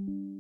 「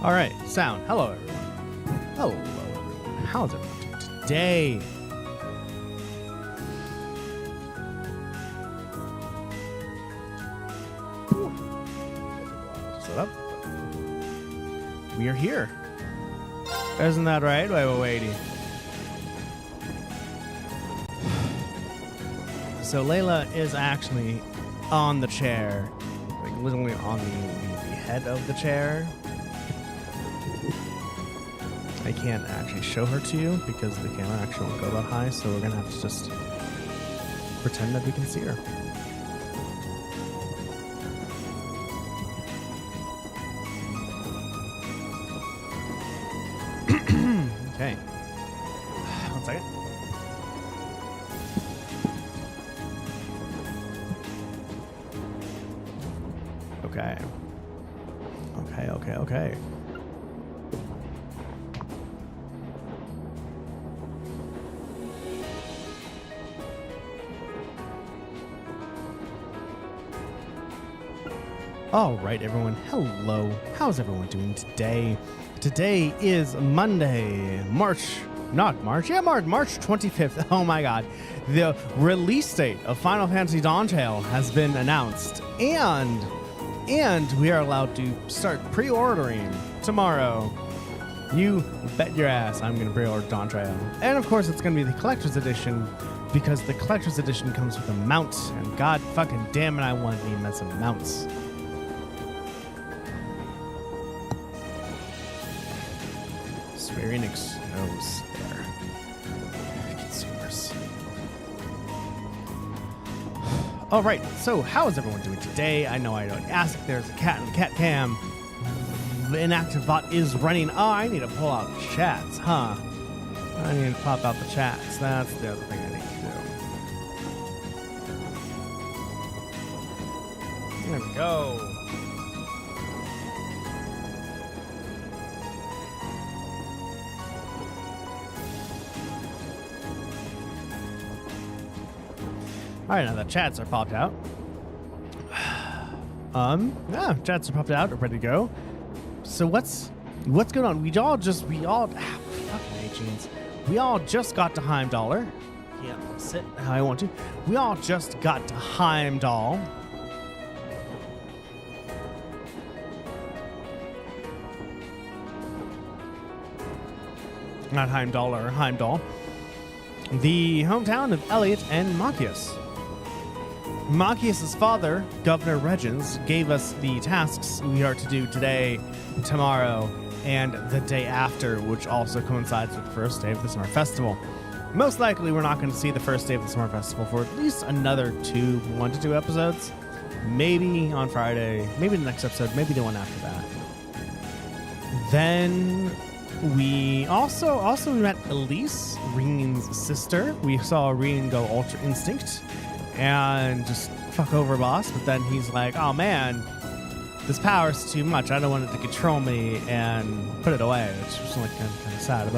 All right, sound. Hello, everyone. Hello, everyone. How's everyone doing today? Set up. We are here. Isn't that right? Wait. So Layla is actually on the chair, like literally on the head of the chair. I can't actually show her to you because the camera actually won't go that high, so we're gonna have to just pretend that we can see her. Okay. 1 second. Okay. All right, everyone. Hello. How's everyone doing today? Today is Monday, March 25th. Oh my God. The release date of Final Fantasy Dawn Trail has been announced, and we are allowed to start pre-ordering tomorrow. You bet your ass I'm going to pre-order Dawn Trail. And of course, it's going to be the collector's edition, because the collector's edition comes with a mount, and god fucking damn it, I want me some mounts. Square Enix knows their consumers. All right, so how is everyone doing today? I know I don't ask if there's a cat in the cat cam. The inactive bot is running. Oh, I need to pull out chats, huh? I need to pop out the chats. That's the other thing I need to do. There we go. All right, now the chats are popped out. Yeah, chats are popped out, ready to go. So what's going on? We all fucking A-Jeans. We all just got to Heimdallr. Yeah, sit how I want to. We all just got to Heimdall. Not Heimdallr, Heimdall. The hometown of Elliot and Machias. Machias' father, Governor Regens, gave us the tasks we are to do today, tomorrow, and the day after, which also coincides with the first day of the Summer Festival. Most likely, we're not going to see the first day of the Summer Festival for at least another 1 to 2 episodes. Maybe on Friday, maybe the next episode, maybe the one after that. Then we also met Elise, Reen's sister. We saw Reen go Ultra Instinct and just fuck over boss, but then he's like, oh man, this power's too much. I don't want it to control me, and put it away, which was like kind of sad.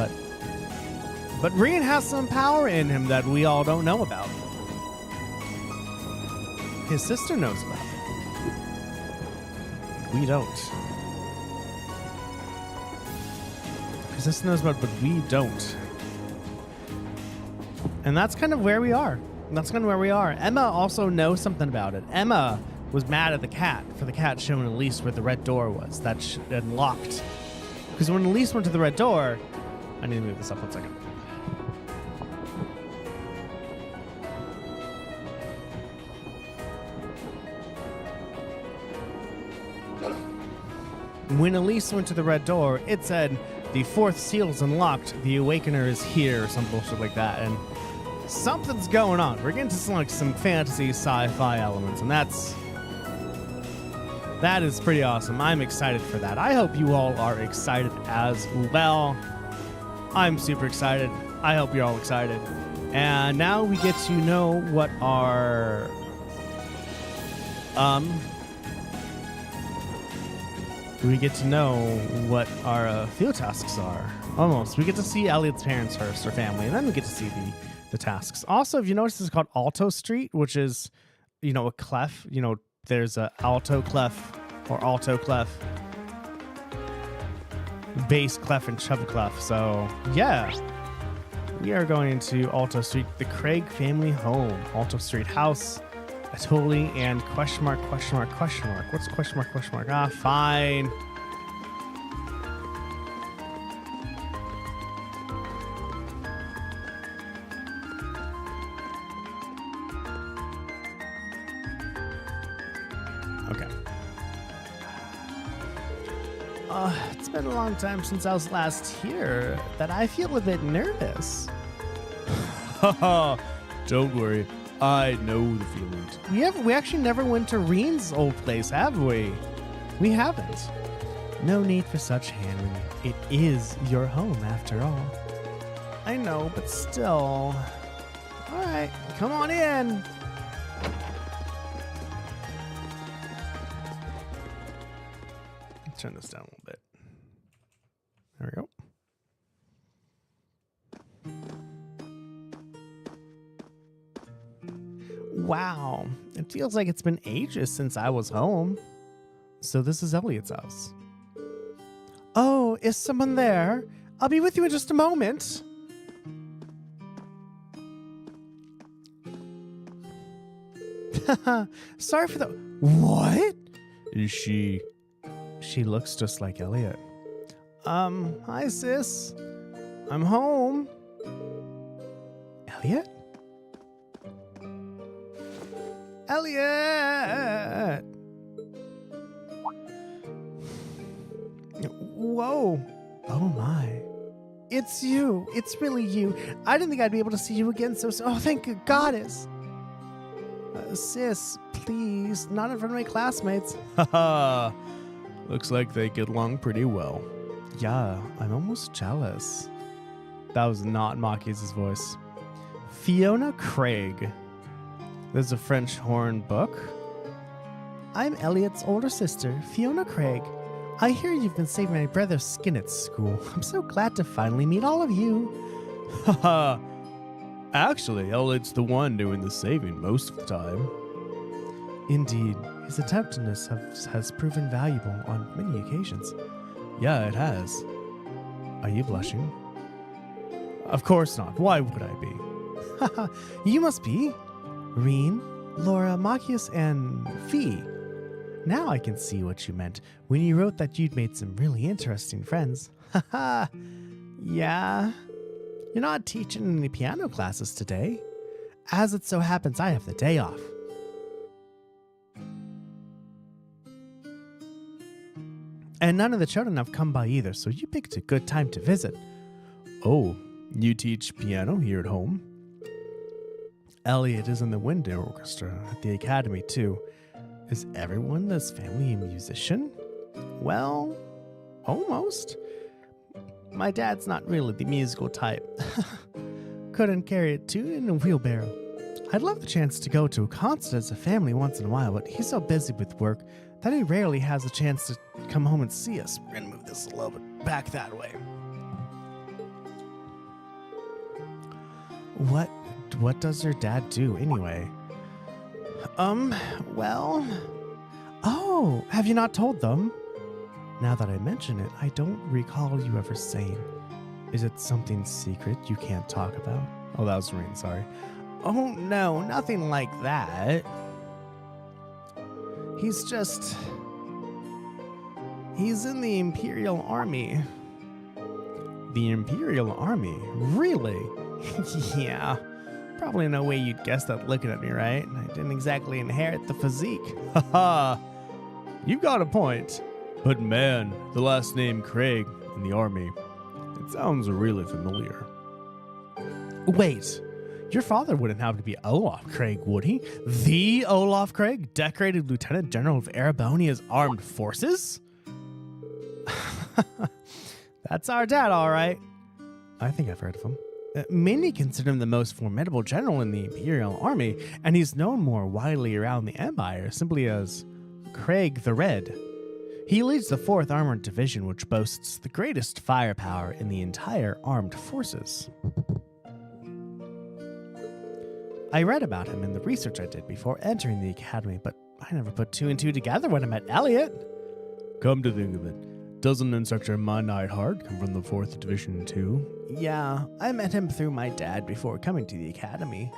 But Reen has some power in him that we all don't know about. His sister knows about it. We don't. His sister knows about it, but we don't. And that's kind of where we are. Emma also knows something about it. Emma was mad at the cat for the cat showing Elise where the red door was. That unlocked. Because when Elise went to the red door, I need to move this up 1 second. When Elise went to the red door, it said, the 4th seal's unlocked, the Awakener is here, or some bullshit like that. And something's going on. We're getting to some fantasy sci-fi elements, and that is pretty awesome. I'm excited for that. I hope you all are excited as well. I'm super excited. I hope you're all excited. And now we get to know what our field tasks are. Almost. We get to see Elliot's parents first, her family, and then we get to see the tasks. Also, if you notice, this is called Alto Street, which is, a clef. There's a alto clef or alto clef. bass clef and treble clef. So yeah, we are going to Alto Street, the Craig family home. Alto Street house, Atoli, and question mark, question mark, question mark. What's question mark, question mark? Ah, fine. Okay. It's been a long time since I was last here that I feel a bit nervous. Don't worry. I know the feelings. We actually never went to Reen's old place, have we? We haven't. No need for such hand-wringing. It is your home, after all. I know, but still. All right, come on in. Turn this down a little bit. There we go. Wow, it feels like it's been ages since I was home. So this is Elliot's house. Oh, is someone there? I'll be with you in just a moment. Sorry for the... What? Is she... She looks just like Elliot. Hi, sis. I'm home. Elliot? Elliot! Whoa. Oh, my. It's you. It's really you. I didn't think I'd be able to see you again so soon. Oh, thank you, goddess. Sis, please. Not in front of my classmates. Haha. Looks like they get along pretty well. Yeah, I'm almost jealous. That was not Machias' voice. Fiona Craig. There's a French horn book. I'm Elliot's older sister, Fiona Craig. I hear you've been saving my brother's skin at school. I'm so glad to finally meet all of you. Haha. Actually, Elliot's the one doing the saving most of the time. Indeed, his attentiveness has proven valuable on many occasions. Yeah, it has. Are you blushing? Of course not. Why would I be? Haha, you must be. Reen, Laura, Machias, and Fee. Now I can see what you meant when you wrote that you'd made some really interesting friends. Haha. Yeah. You're not teaching any piano classes today. As it so happens, I have the day off. And none of the children have come by either, so you picked a good time to visit. Oh, you teach piano here at home? Elliot is in the wind orchestra at the academy, too. Is everyone in this family a musician? Well, almost. My dad's not really the musical type. Couldn't carry a tune in a wheelbarrow. I'd love the chance to go to a concert as a family once in a while, but he's so busy with work that he rarely has a chance to come home and see us. We're gonna move this a little bit back that way. What does your dad do anyway? Well... Oh, have you not told them? Now that I mention it, I don't recall you ever saying. Is it something secret you can't talk about? Oh, that was Reen, sorry. Oh, no, nothing like that. He's in the Imperial Army. The Imperial Army? Really? Yeah. Probably no way you'd guess that looking at me, right? I didn't exactly inherit the physique. Haha. You've got a point. But man, the last name Craig in the army, it sounds really familiar. Wait, your father wouldn't have to be Olaf Craig, would he? The Olaf Craig, decorated Lieutenant General of Erebonia's armed forces? That's our dad, all right. I think I've heard of him. Many consider him the most formidable general in the Imperial Army, and he's known more widely around the Empire simply as Craig the Red. He leads the 4th Armored Division, which boasts the greatest firepower in the entire armed forces. I read about him in the research I did before entering the academy, but I never put 2 and 2 together when I met Elliot. Come to think of it, Doesn't Instructor Neidhart come from the 4th Division too? Yeah, I met him through my dad before coming to the academy.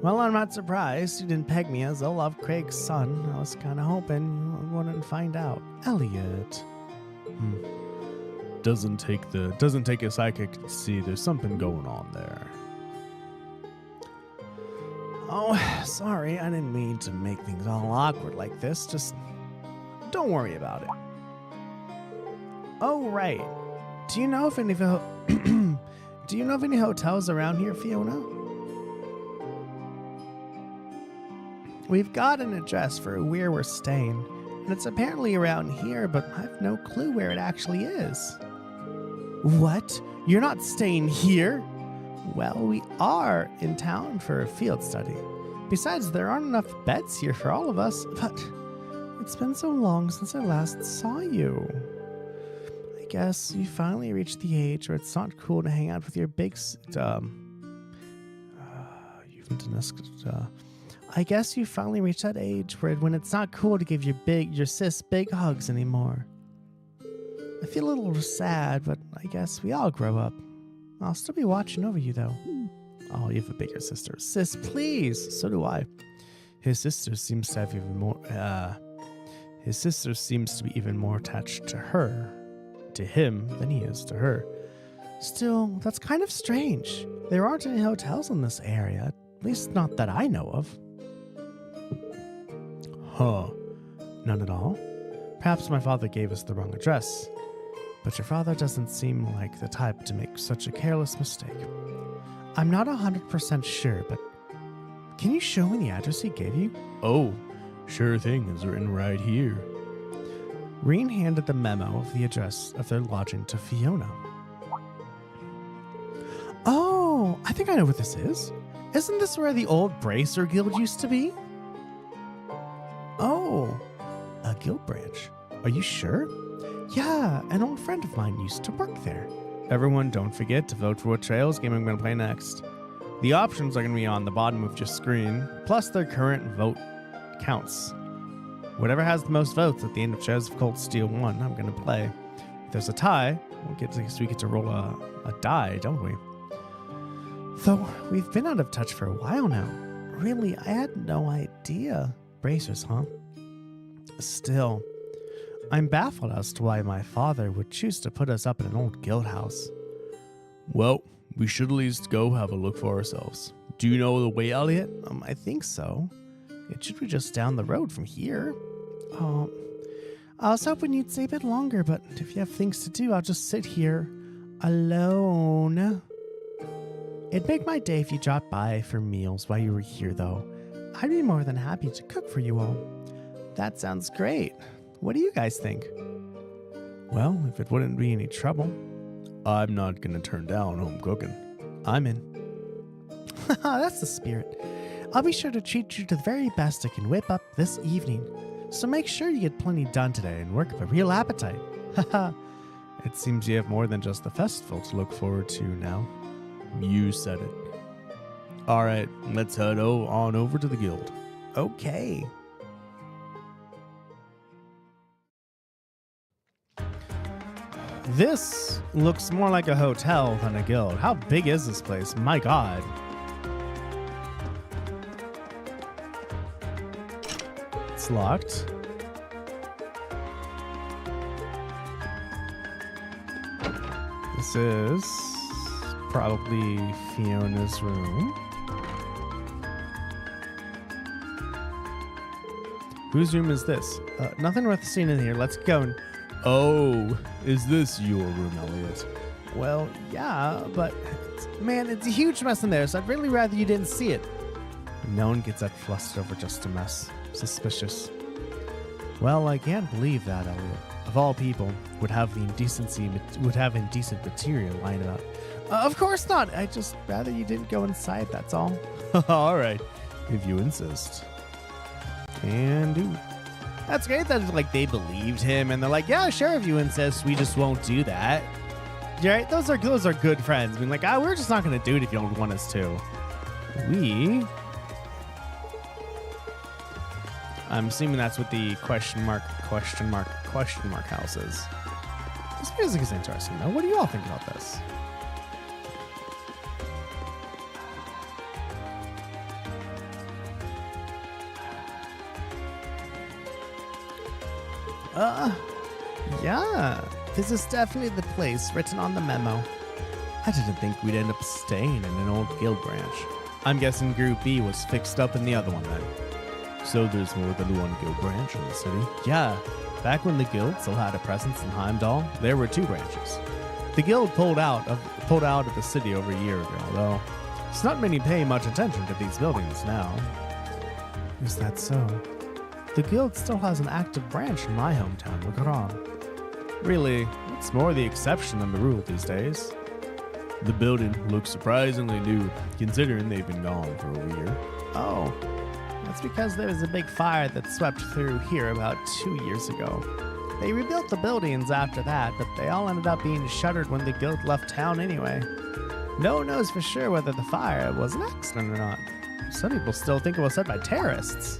Well, I'm not surprised you didn't peg me as Olaf Craig's son. I was kind of hoping you wouldn't find out. Elliot. Doesn't take a psychic to see there's something going on there. Oh, sorry, I didn't mean to make things all awkward like this. Just don't worry about it. Oh, right. Do you know if any hotels around here, Fiona? We've got an address for where we're staying, and it's apparently around here, but I have no clue where it actually is. What? You're not staying here? Well, we are in town for a field study. Besides, there aren't enough beds here for all of us, but it's been so long since I last saw you. I guess you finally reached the age where it's not cool to hang out with your I guess you finally reached that age when it's not cool to give your sis big hugs anymore. I feel a little sad, but I guess we all grow up. I'll still be watching over you, though. Oh, you have a bigger sister. Sis, please. So do I. His sister seems to be even more attached to him than he is to her. Still, that's kind of strange. There aren't any hotels in this area, at least not that I know of. Huh. None at all? Perhaps my father gave us the wrong address. But your father doesn't seem like the type to make such a careless mistake. I'm not 100% sure, but can you show me the address he gave you? Oh, sure thing. It's written right here. Reen handed the memo of the address of their lodging to Fiona. Oh, I think I know what this is. Isn't this where the old Bracer Guild used to be? Oh, a guild branch. Are you sure? Yeah, an old friend of mine used to work there. Everyone, don't forget to vote for what Trails game I'm going to play next. The options are going to be on the bottom of your screen, plus their current vote counts. Whatever has the most votes at the end of Shadows of Cold Steel 1, I'm going to play. If there's a tie, we get to roll a die, don't we? Though we've been out of touch for a while now. Really, I had no idea. Bracers, huh? Still, I'm baffled as to why my father would choose to put us up in an old guild house. Well, we should at least go have a look for ourselves. Do you know the way, Elliot? I think so. It should be just down the road from here. I was hoping you'd stay a bit longer, but if you have things to do, I'll just sit here alone. It'd make my day if you dropped by for meals while you were here, though. I'd be more than happy to cook for you all. That sounds great. What do you guys think? Well, if it wouldn't be any trouble. I'm not gonna turn down home cooking. I'm in. That's the spirit. I'll be sure to treat you to the very best I can whip up this evening. So make sure you get plenty done today and work up a real appetite. Haha. It seems you have more than just the festival to look forward to now. You said it. Alright, let's head on over to the guild. Okay. This looks more like a hotel than a guild. How big is this place? My god. It's locked. This is probably Fiona's room. Whose room is this? Nothing worth seeing in here. Let's go. Oh, is this your room, Elliot? Well, yeah, but man, it's a huge mess in there, so I'd really rather you didn't see it. No one gets that flustered over just a mess. Suspicious. Well, I can't believe that Elliot, of all people, would have indecent material lying about. Of course not. I'd just rather you didn't go inside, that's all. All right, if you insist. And do. That's great that like they believed him and they're like, yeah, sure, if you insist, we just won't do that. You're right, those are good friends. I mean, like, we're just not gonna do it if you don't want us to. I'm assuming that's what the question mark house is. This music is interesting, though. What do you all think about this? Yeah. This is definitely the place written on the memo. I didn't think we'd end up staying in an old guild branch. I'm guessing Group B was fixed up in the other one then. So there's more than one guild branch in the city? Yeah. Back when the guild still had a presence in Heimdallr, there were 2 branches. The guild pulled out of the city over a year ago, though. It's not many pay much attention to these buildings now. Is that so? The guild still has an active branch in my hometown, Lagran. Really, it's more the exception than the rule these days. The building looks surprisingly new, considering they've been gone for over a year. Oh, that's because there was a big fire that swept through here about 2 years ago. They rebuilt the buildings after that, but they all ended up being shuttered when the guild left town anyway. No one knows for sure whether the fire was an accident or not. Some people still think it was set by terrorists.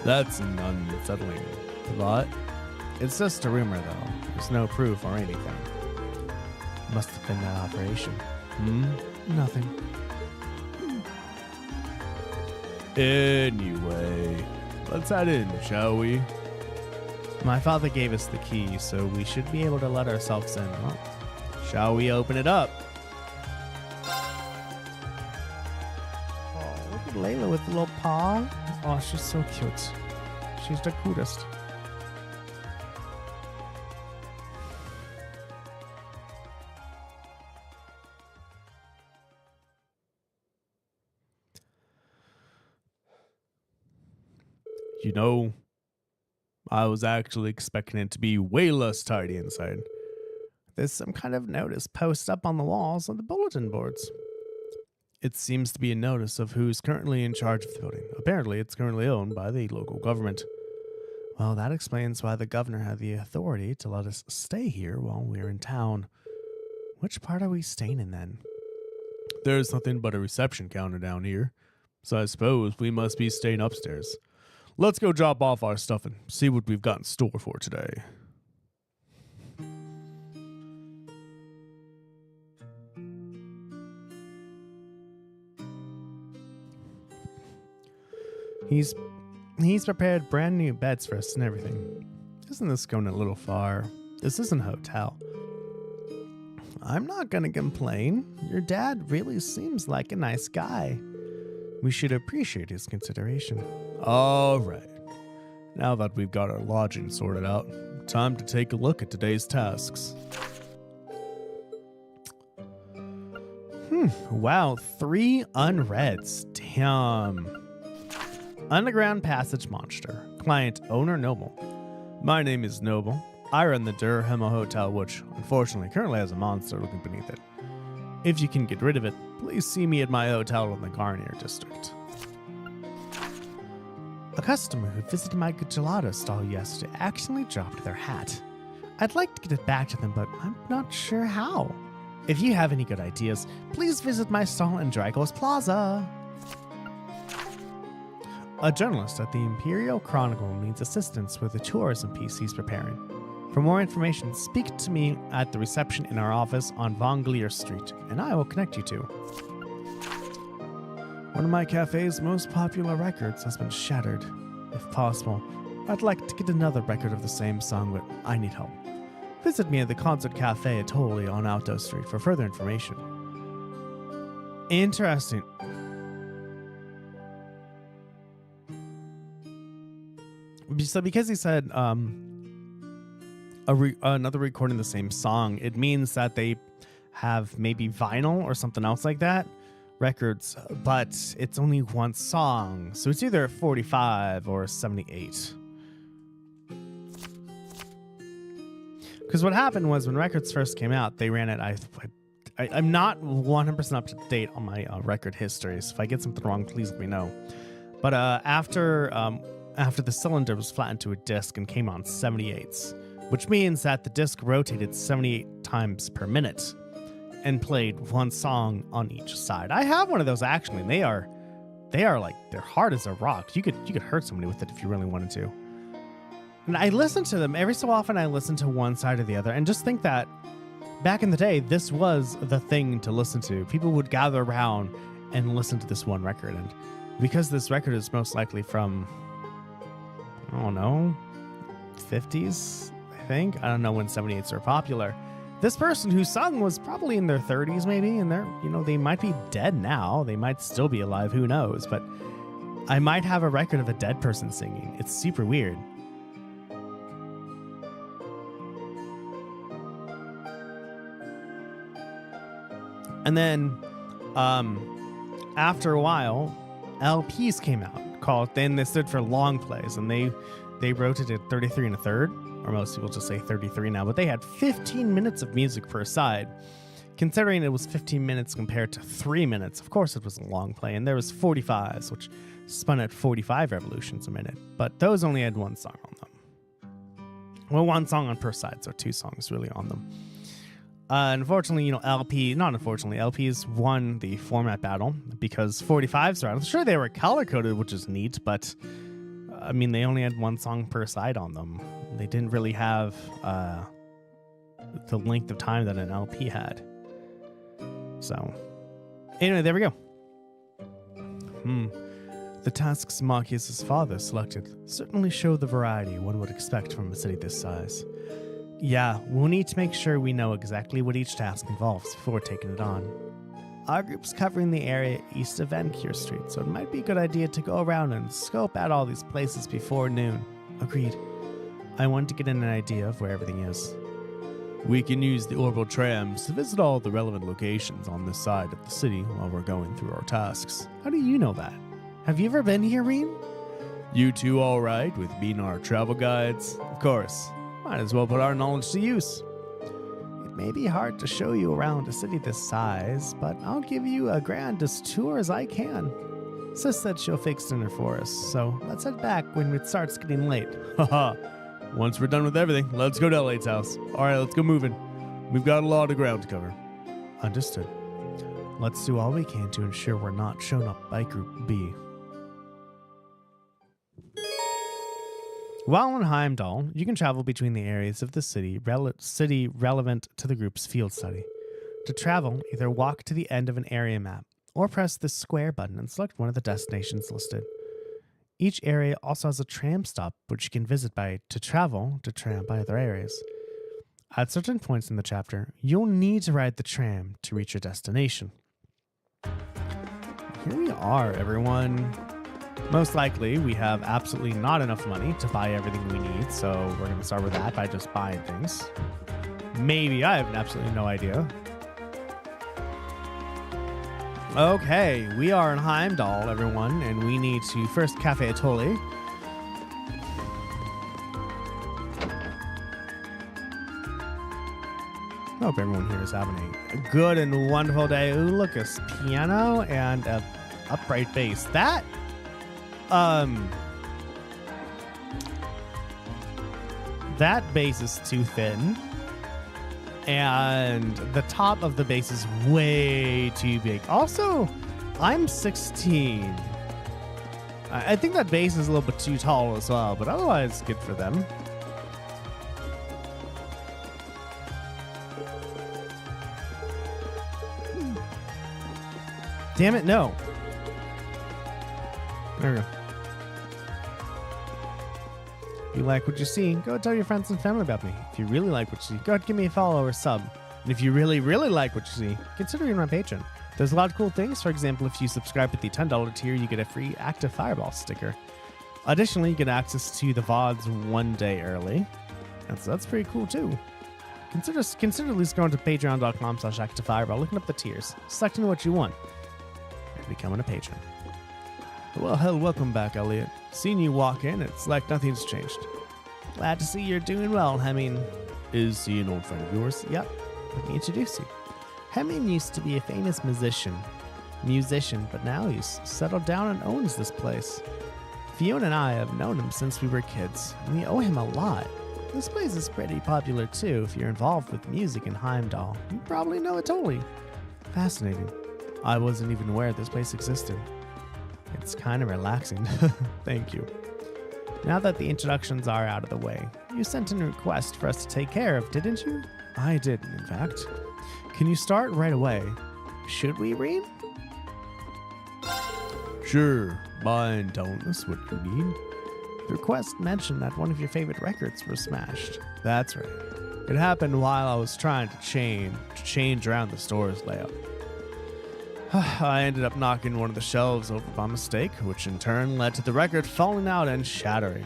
That's an unsettling thought. It's just a rumor, though. There's no proof or anything. Must have been that operation. Nothing. Anyway, let's head in, shall we? My father gave us the key, so we should be able to let ourselves in. Well, shall we open it up? Oh, look at Layla with the little paw. Oh, she's so cute. She's the cutest. You know, I was actually expecting it to be way less tidy inside. There's some kind of notice posted up on the walls of the bulletin boards. It seems to be a notice of who's currently in charge of the building. Apparently, it's currently owned by the local government. Well, that explains why the governor had the authority to let us stay here while we're in town. Which part are we staying in then? There's nothing but a reception counter down here, so I suppose we must be staying upstairs. Let's go drop off our stuff and see what we've got in store for today. He's prepared brand new beds for us and everything. Isn't this going a little far? This isn't a hotel. I'm not gonna complain. Your dad really seems like a nice guy. We should appreciate his consideration. All right. Now that we've got our lodging sorted out, time to take a look at today's tasks. Wow, 3 unreads. Damn. Underground Passage Monster. Client Owner Noble. My name is Noble. I run the Durham Hotel, which unfortunately currently has a monster looking beneath it. If you can get rid of it, please see me at my hotel in the Garnier district. A customer who visited my gelato stall yesterday accidentally dropped their hat. I'd like to get it back to them, but I'm not sure how. If you have any good ideas, please visit my stall in Dragos Plaza. A journalist at the Imperial Chronicle needs assistance with a tourism piece he's preparing. For more information, speak to me at the reception in our office on Vongleer Street, and I will connect you to. One of my cafe's most popular records has been shattered. If possible, I'd like to get another record of the same song, but I need help. Visit me at the Concert Cafe at Tolly on Alto Street for further information. Interesting. So because he said another recording the same song, it means that they have maybe vinyl or something else like that records, but it's only one song, so it's either 45 or 78. Because what happened was when records first came out, they ran it. I'm not 100% up to date on my record history, so if I get something wrong, please let me know. But after the cylinder was flattened to a disc and came on 78s, which means that the disc rotated 78 times per minute and played one song on each side. I have one of those actually, and they are they are like, they're hard as a rock. You could hurt somebody with it if you really wanted to. And I listen to them every so often. I listen to one side or the other and just think that back in the day, this was the thing to listen to. People would gather around and listen to this one record. And because this record is most likely from, I don't know, 50s, I think. I don't know when 78s are popular. This person who sung was probably in their 30s maybe, and they might be dead now. They might still be alive, who knows? But I might have a record of a dead person singing. It's super weird. And then after a while, LPs came out then they stood for long plays, and they rotated 33 and a third, or most people just say 33 now, but they had 15 minutes of music per side. Considering it was 15 minutes compared to 3 minutes, of course it was a long play, and there was 45s, which spun at 45 revolutions a minute, but those only had one song on them. Well, one song on per side, so 2 songs really on them. Unfortunately, LPs won the format battle because 45s are out. I'm sure they were color-coded, which is neat, but I mean, they only had one song per side on them. They didn't really have the length of time that an LP had. So, anyway, there we go. The tasks Machias' father selected certainly show the variety one would expect from a city this size. Yeah, we'll need to make sure we know exactly what each task involves before taking it on. Our group's covering the area east of Vancure Street, so it might be a good idea to go around and scope out all these places before noon. Agreed. I want to get an idea of where everything is. We can use the orbital trams to visit all the relevant locations on this side of the city while we're going through our tasks. How do you know that? Have you ever been here, Reen? You two all right with being our travel guides? Of course. Might as well put our knowledge to use. It may be hard to show you around a city this size, but I'll give you a grandest tour as I can. Sis said she'll fix dinner for us, so let's head back when it starts getting late. Haha. Once we're done with everything, let's go to Elliot's house. Alright, let's go moving. We've got a lot of ground to cover. Understood. Let's do all we can to ensure we're not shown up by Group B. While in Heimdallr, you can travel between the areas of the city relevant to the group's field study. To travel, either walk to the end of an area map, or press the square button and select one of the destinations listed. Each area also has a tram stop, which you can visit to tram by other areas. At certain points in the chapter, you'll need to ride the tram to reach your destination. Here we are, everyone. Most likely, we have absolutely not enough money to buy everything we need, so we're going to start with that by just buying things. Maybe, I have absolutely no idea. Okay, we are in Heimdallr, everyone, and we need to first Cafe Atoli. I hope everyone here is having a good and wonderful day. Ooh, look, a piano and a upright bass. That bass is too thin, and the top of the bass is way too big. Also, I'm 16. I think that bass is a little bit too tall as well, but otherwise good for them. Damn it, no. There we go. If you like what you see, go tell your friends and family about me. If you really like what you see, go ahead and give me a follow or sub. And if you really, really like what you see, consider being my patron. There's a lot of cool things. For example, if you subscribe at the $10 tier, you get a free Active Fireball sticker. Additionally, you get access to the VODs 1 day early. And so that's pretty cool too. Consider at least going to patreon.com/ActiveFireball, looking up the tiers, selecting what you want, and becoming a patron. Well, hell, welcome back, Elliot. Seeing you walk in, it's like nothing's changed. Glad to see you're doing well, Hemming. Is he an old friend of yours? Yep. Let me introduce you. Hemming used to be a famous musician, but now he's settled down and owns this place. Fiona and I have known him since we were kids, and we owe him a lot. This place is pretty popular too if you're involved with music in Heimdallr. You probably know it totally. Fascinating. I wasn't even aware this place existed. It It's kind of relaxing. Thank you. Now that the introductions are out of the way, you sent in a request for us to take care of, didn't you? I did, in fact. Can you start right away? Should we read? Sure, mind telling us what you need. The request mentioned that one of your favorite records was smashed. That's right. It happened while I was trying to change around the store's layout. I ended up knocking one of the shelves over by mistake, which in turn led to the record falling out and shattering.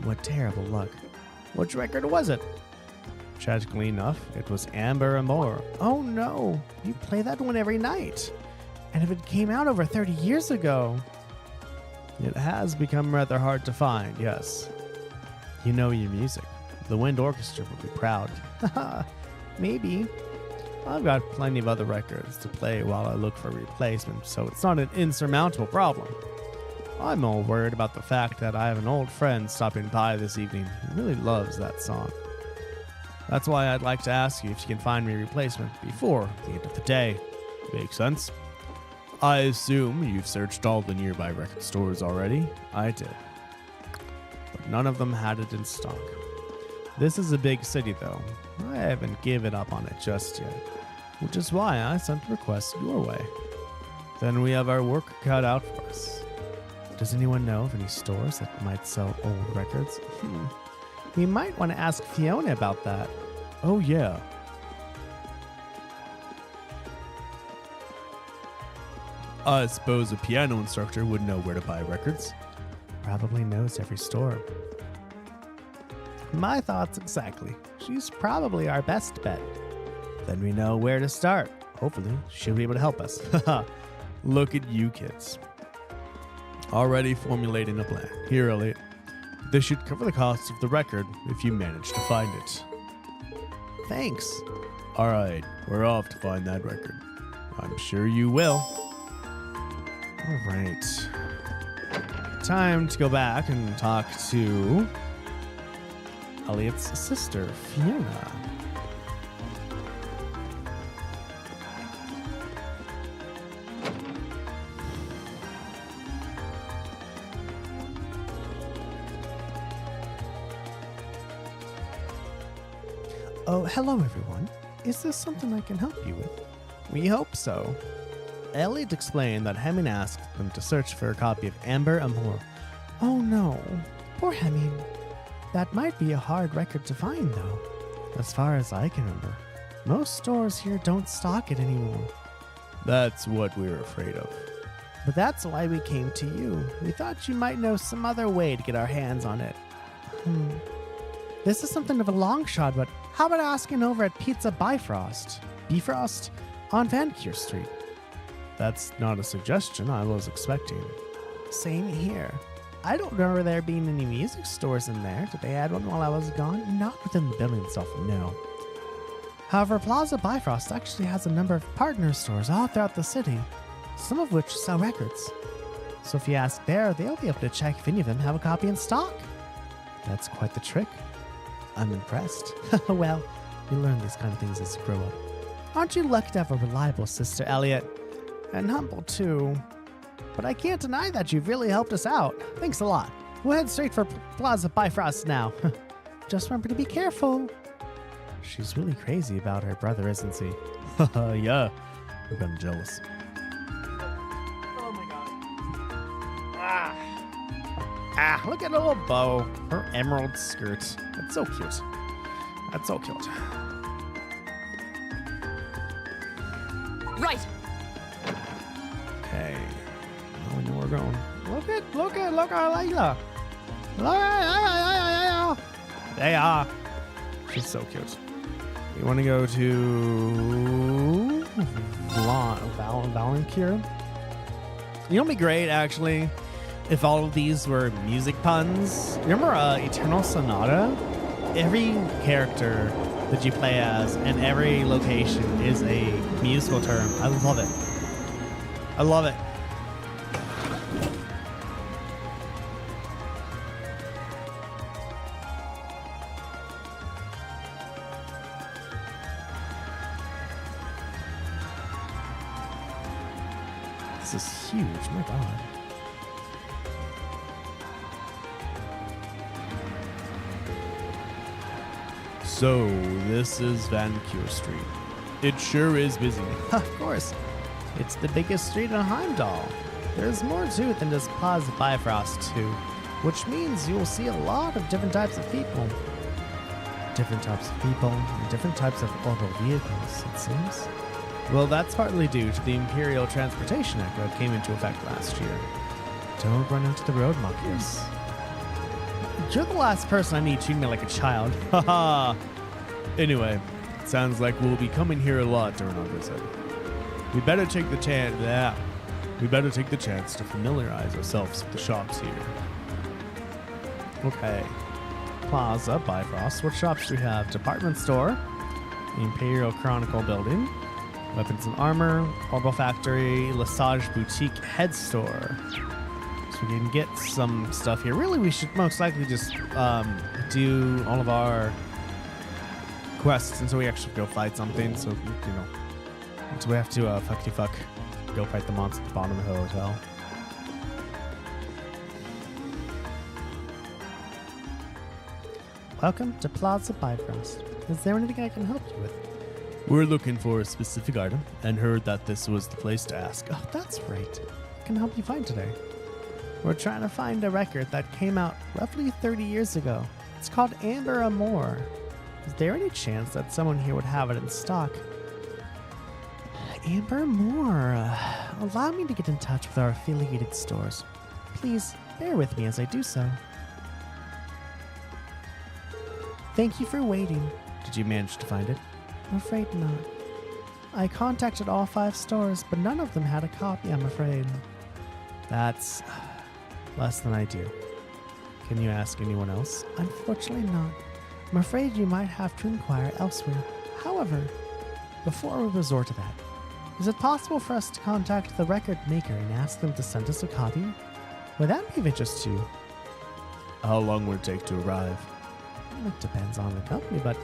What terrible luck. Which record was it? Tragically enough, it was Amber and More. Oh no, you play that one every night. And if it came out over 30 years ago, it has become rather hard to find, yes. You know your music. The Wind Orchestra would be proud. Maybe. I've got plenty of other records to play while I look for a replacement, so it's not an insurmountable problem. I'm more worried about the fact that I have an old friend stopping by this evening who really loves that song. That's why I'd like to ask you if you can find me a replacement before the end of the day. Makes sense? I assume you've searched all the nearby record stores already. I did. But none of them had it in stock. This is a big city, though. I haven't given up on it just yet, which is why I sent a request your way. Then we have our work cut out for us. Does anyone know of any stores that might sell old records? We might want to ask Fiona about that. Oh, yeah. I suppose a piano instructor would know where to buy records. Probably knows every store. My thoughts exactly. She's probably our best bet. Then we know where to start. Hopefully, she'll be able to help us. Look at you kids. Already formulating a plan. Here, Elliot. This should cover the cost of the record if you manage to find it. Thanks. All right, we're off to find that record. I'm sure you will. All right. Time to go back and talk to Elliot's sister, Fiona. Oh, hello everyone. Is this something I can help you with? We hope so. Elliot explained that Hemming asked them to search for a copy of Amber Amour. Oh no, poor Hemming. That might be a hard record to find though. As far as I can remember, most stores here don't stock it anymore. That's what we were afraid of. But that's why we came to you. We thought you might know some other way to get our hands on it. This is something of a long shot, but how about asking over at Pizza Bifrost? Bifrost? On Vancouver Street. That's not a suggestion I was expecting. Same here. I don't remember there being any music stores in there. Did they add one while I was gone? Not within the building itself, no. However, Plaza Bifrost actually has a number of partner stores all throughout the city, some of which sell records. So if you ask there, they'll be able to check if any of them have a copy in stock. That's quite the trick. I'm impressed. Well, you learn these kind of things as you grow up. Aren't you lucky to have a reliable sister, Elliot? And humble, too. But I can't deny that you've really helped us out. Thanks a lot. We'll head straight for Plaza Bifrost now. Just remember to be careful. She's really crazy about her brother, isn't she? Yeah, I'm kind of jealous. Oh my god. Look at her little bow. Her emerald skirt. That's so cute. That's so cute. Right. Okay. Now we know where we're going. Look at Layla. Look at They are. She's so cute. We want to go to Valancourt. You know what'd be great, actually, if all of these were music puns? Remember Eternal Sonata? Every character that you play as and every location is a musical term. I love it. I love it. This is huge, my god. So, this is Vancouver Street. It sure is busy. Of course. It's the biggest street in Heimdallr. There's more to it than just Plaza Bifrost 2, which means you'll see a lot of different types of people. Different types of people and different types of auto vehicles, it seems. Well, that's partly due to the Imperial Transportation Act that came into effect last year. Don't run into the road, Machias. You're the last person I need treating me like a child. Haha. Anyway, it sounds like we'll be coming here a lot during our visit. We better take the chance to familiarize ourselves with the shops here. Okay. Plaza Bifrost. What shops do we have? Department store, the Imperial Chronicle building, weapons and armor, Orbital Factory, Lesage Boutique head store. So we can get some stuff here. Really, we should most likely just do all of our quests until we actually go fight something. So, so we have to go fight the monster at the bottom of the hotel. Welcome to Plaza Bifrost. Is there anything I can help you with? We're looking for a specific item and heard that this was the place to ask. Oh, that's right. What can I help you find today? We're trying to find a record that came out roughly 30 years ago. It's called Amber Amore. Is there any chance that someone here would have it in stock? Amber Amore. Allow me to get in touch with our affiliated stores. Please bear with me as I do so. Thank you for waiting. Did you manage to find it? I'm afraid not. I contacted all 5 stores, but none of them had a copy, I'm afraid. That's less than ideal. Can you ask anyone else? Unfortunately not. I'm afraid you might have to inquire elsewhere. However, before we resort to that, is it possible for us to contact the record maker and ask them to send us a copy? Would that be of interest to you? How long would it take to arrive? It depends on the company, but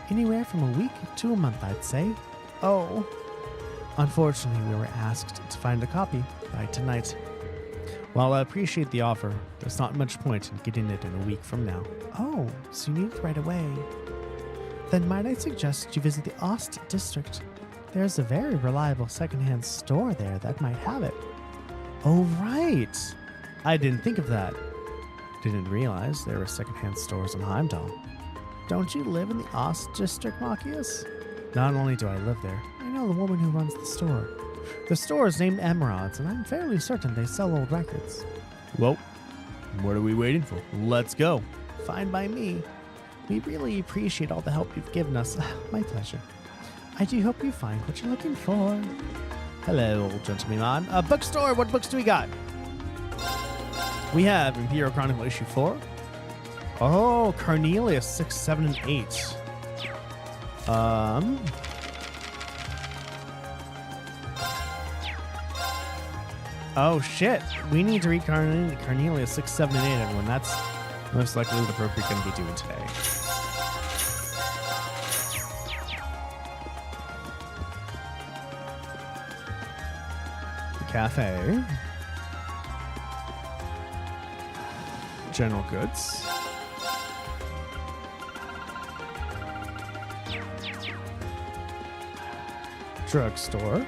anywhere from a week to a month, I'd say. Oh. Unfortunately, we were asked to find a copy by tonight. While I appreciate the offer, there's not much point in getting it in a week from now. Oh, so you need it right away. Then might I suggest you visit the Ost district? There's a very reliable secondhand store there that might have it. Oh, right. I didn't think of that. Didn't realize there were secondhand stores in Heimdallr. Don't you live in the Ost district, Machias? Not only do I live there, I know the woman who runs the store. The store is named Emerald's, and I'm fairly certain they sell old records. Well, what are we waiting for? Let's go. Fine by me. We really appreciate all the help you've given us. My pleasure. I do hope you find what you're looking for. Hello, old gentleman. A bookstore. What books do we got? We have Imperial Chronicle issue 4. Oh, Cornelius 6, 7, and 8. Oh shit. We need to read Cornelius 6, 7, and 8, everyone. That's most likely the book we're going to be doing today. The cafe. General goods. Drugstore.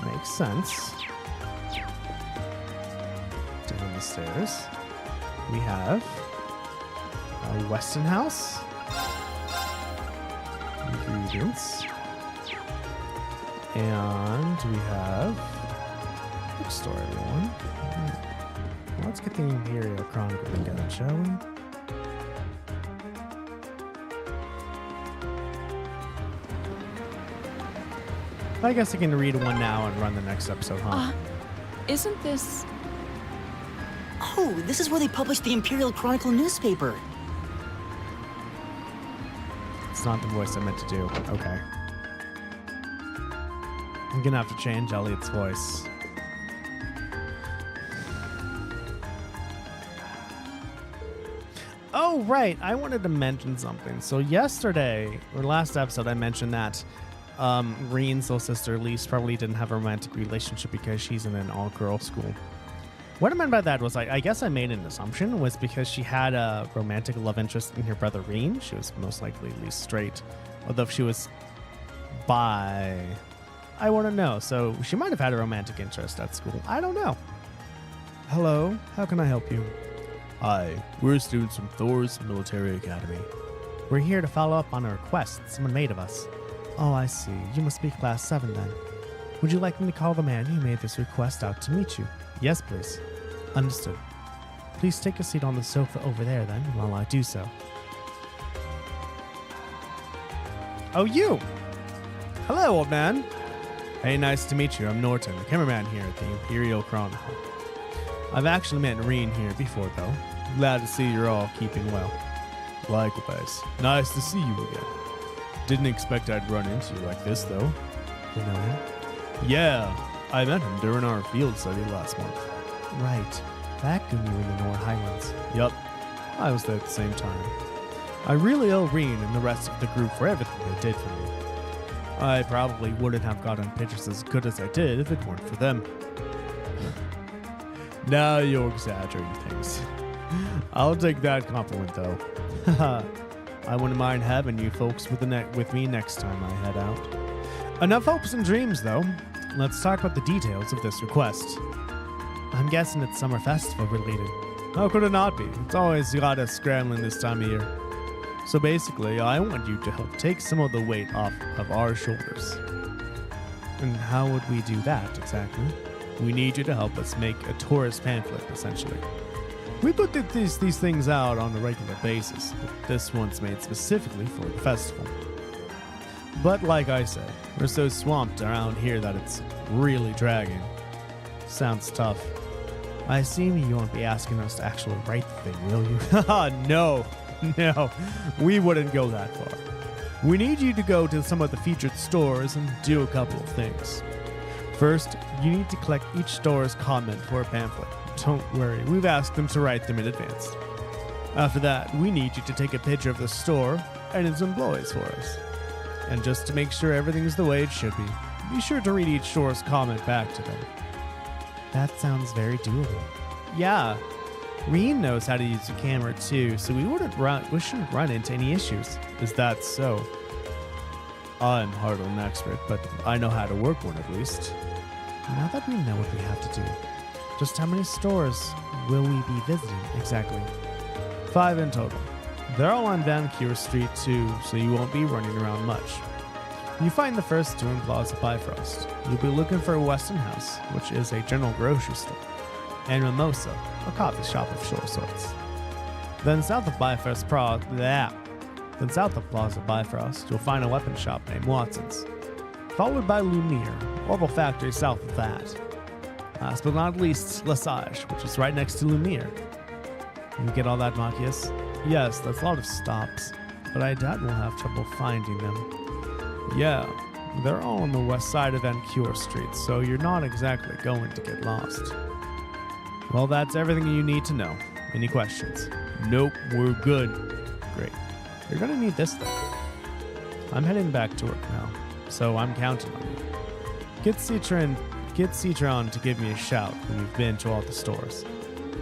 Makes sense. Down the stairs. We have a Weston House. Ingredients. And we have bookstore, everyone. Let's get the Imperial Chronicle together, shall we? I guess I can read one now and run the next episode, huh? Isn't this... Oh, this is where they published the Imperial Chronicle newspaper. It's not the voice I meant to do. Okay. I'm gonna have to change Elliot's voice. Oh, right. I wanted to mention something. So yesterday, or last episode, I mentioned that Reen's little sister, Elise, probably didn't have a romantic relationship because she's in an all-girl school. What I meant by that was, I guess I made an assumption, was because she had a romantic love interest in her brother Reen. She was most likely at least straight. Although if she was bi, I wouldn't know. So she might have had a romantic interest at school. I don't know. Hello, how can I help you? Hi, we're students from Thor's Military Academy. We're here to follow up on a request someone made of us. Oh, I see. You must be class 7 then. Would you like me to call the man who made this request out to meet you? Yes, please. Understood. Please take a seat on the sofa over there then, while I do so. Oh, you! Hello, old man. Hey, nice to meet you. I'm Norton, the cameraman here at the Imperial Chronicle. I've actually met Reen here before, though. Glad to see you're all keeping well. Likewise. Nice to see you again. Didn't expect I'd run into you like this, though. You know him? Yeah, I met him during our field study last month. Right. Back when you were in the North Highlands. Yup. I was there at the same time. I really owe Reen and the rest of the group for everything they did for me. I probably wouldn't have gotten pictures as good as I did if it weren't for them. Now you're exaggerating things. I'll take that compliment, though. I wouldn't mind having you folks with me next time I head out. Enough hopes and dreams, though. Let's talk about the details of this request. I'm guessing it's summer festival related. How could it not be? It's always got us scrambling this time of year. So basically, I want you to help take some of the weight off of our shoulders. And how would we do that, exactly? We need you to help us make a tourist pamphlet, essentially. We put these things out on a regular basis, but this one's made specifically for the festival. But like I said, we're so swamped around here that it's really dragging. Sounds tough. I assume you won't be asking us to actually write the thing, will you? No, we wouldn't go that far. We need you to go to some of the featured stores and do a couple of things. First, you need to collect each store's comment for a pamphlet. Don't worry, we've asked them to write them in advance. After that, we need you to take a picture of the store and its employees for us. And just to make sure everything's the way it should be sure to read each store's comment back to them. That sounds very doable. Yeah, Reen knows how to use the camera too, so we shouldn't run into any issues. Is that so? I'm hardly an expert, but I know how to work one at least. Now that we know what we have to do, just how many stores will we be visiting exactly? 5 in total. They're all on Vancouver Street too, so you won't be running around much. You find the first 2 in Plaza Bifrost. You'll be looking for Weston House, which is a general grocery store, and Mimosa, a coffee shop of short sorts. Then south of Plaza Bifrost, you'll find a weapon shop named Watson's, followed by Lumiere, Orbital Factory south of that. Last but not least, Lesage, which is right next to Lumiere. You get all that, Machias? Yes, that's a lot of stops, but I doubt we'll have trouble finding them. Yeah, they're all on the west side of Vancouver Street, so you're not exactly going to get lost. Well, that's everything you need to know. Any questions? Nope, we're good. Great. You're gonna need this though. I'm heading back to work now, so I'm counting on you. Get Citron to give me a shout when you've been to all the stores.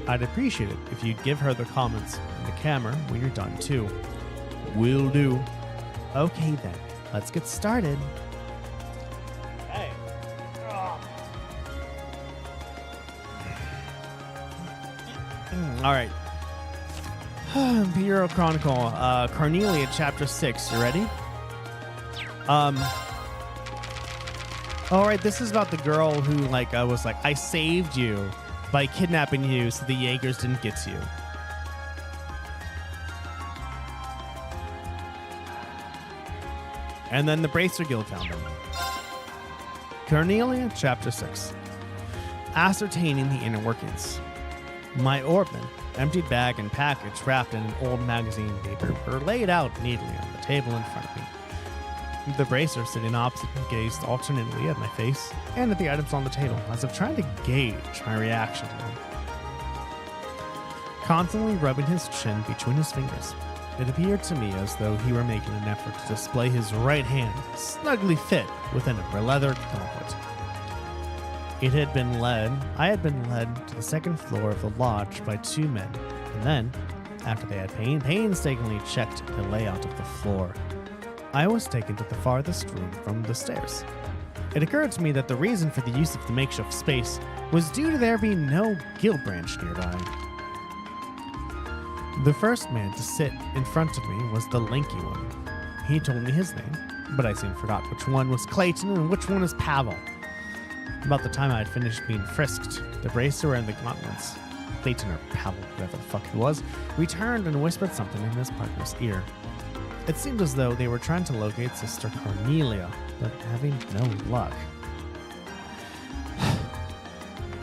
I'd appreciate it if you'd give her the comments and the camera when you're done too. Will do. Okay then, let's get started. Hey. All right. Imperial Chronicle, Cornelia, Chapter 6. You ready? All right, this is about the girl who, was like, I saved you by kidnapping you so the Jaegers didn't get to you. And then the Bracer Guild found him. Cornelia, Chapter 6. Ascertaining the inner workings. My Orbman, emptied bag and package wrapped in an old magazine paper were laid out neatly on the table in front of me. The Bracer sitting opposite me gazed alternately at my face and at the items on the table as if trying to gauge my reaction to them. Constantly rubbing his chin between his fingers, It appeared to me as though he were making an effort to display his right hand snugly fit within a leather gauntlet. I had been led to the second floor of the lodge by two men, and then, after they had painstakingly checked the layout of the floor, I was taken to the farthest room from the stairs. It occurred to me that the reason for the use of the makeshift space was due to there being no guild branch nearby. The first man to sit in front of me was the lanky one. He told me his name, but I soon forgot which one was Clayton and which one was Pavel. About the time I had finished being frisked, the bracer and the gauntlets, Clayton or Pavel, whatever the fuck he was, returned and whispered something in his partner's ear. It seemed as though they were trying to locate Sister Cornelia, but having no luck.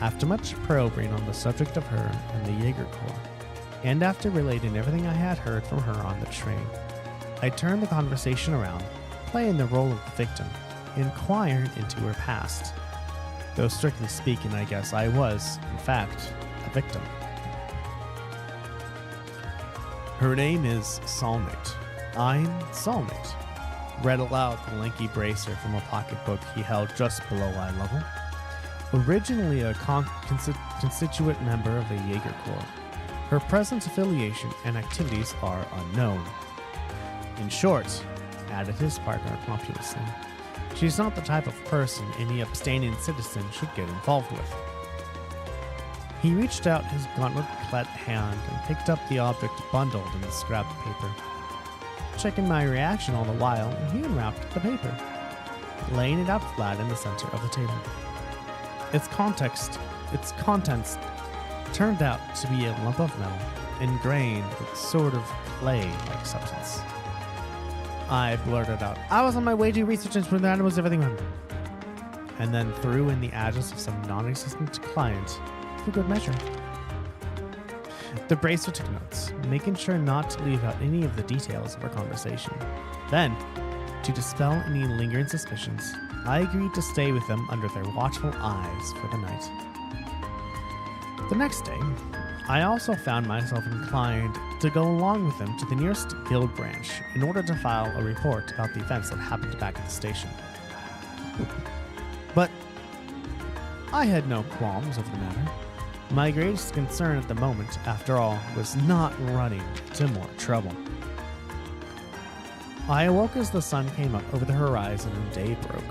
After much probing on the subject of her and the Jaeger Corps, and after relating everything I had heard from her on the train, I turned the conversation around, playing the role of the victim, inquiring into her past. Though strictly speaking, I guess I was, in fact, a victim. Her name is Soulmate. I'm Soulmate. Read aloud the lanky bracer from a pocketbook he held just below eye level. Originally a constituent member of the Jaeger Corps, her present affiliation and activities are unknown. In short, added his partner pompously, she's not the type of person any upstanding citizen should get involved with. He reached out his gauntlet-clad hand and picked up the object bundled in the scrap paper. Checking my reaction all the while, he unwrapped the paper, laying it out flat in the center of the table. Its contents turned out to be a lump of metal, ingrained with sort of clay-like substance. I blurted out, I was on my way to research into that was everything wrong, and then threw in the address of some non-existent client for good measure. The bracer took notes, making sure not to leave out any of the details of our conversation. Then, to dispel any lingering suspicions, I agreed to stay with them under their watchful eyes for the night. The next day, I also found myself inclined to go along with them to the nearest guild branch in order to file a report about the events that happened back at the station. But I had no qualms over the matter. My greatest concern at the moment, after all, was not running into more trouble. I awoke as the sun came up over the horizon and day broke.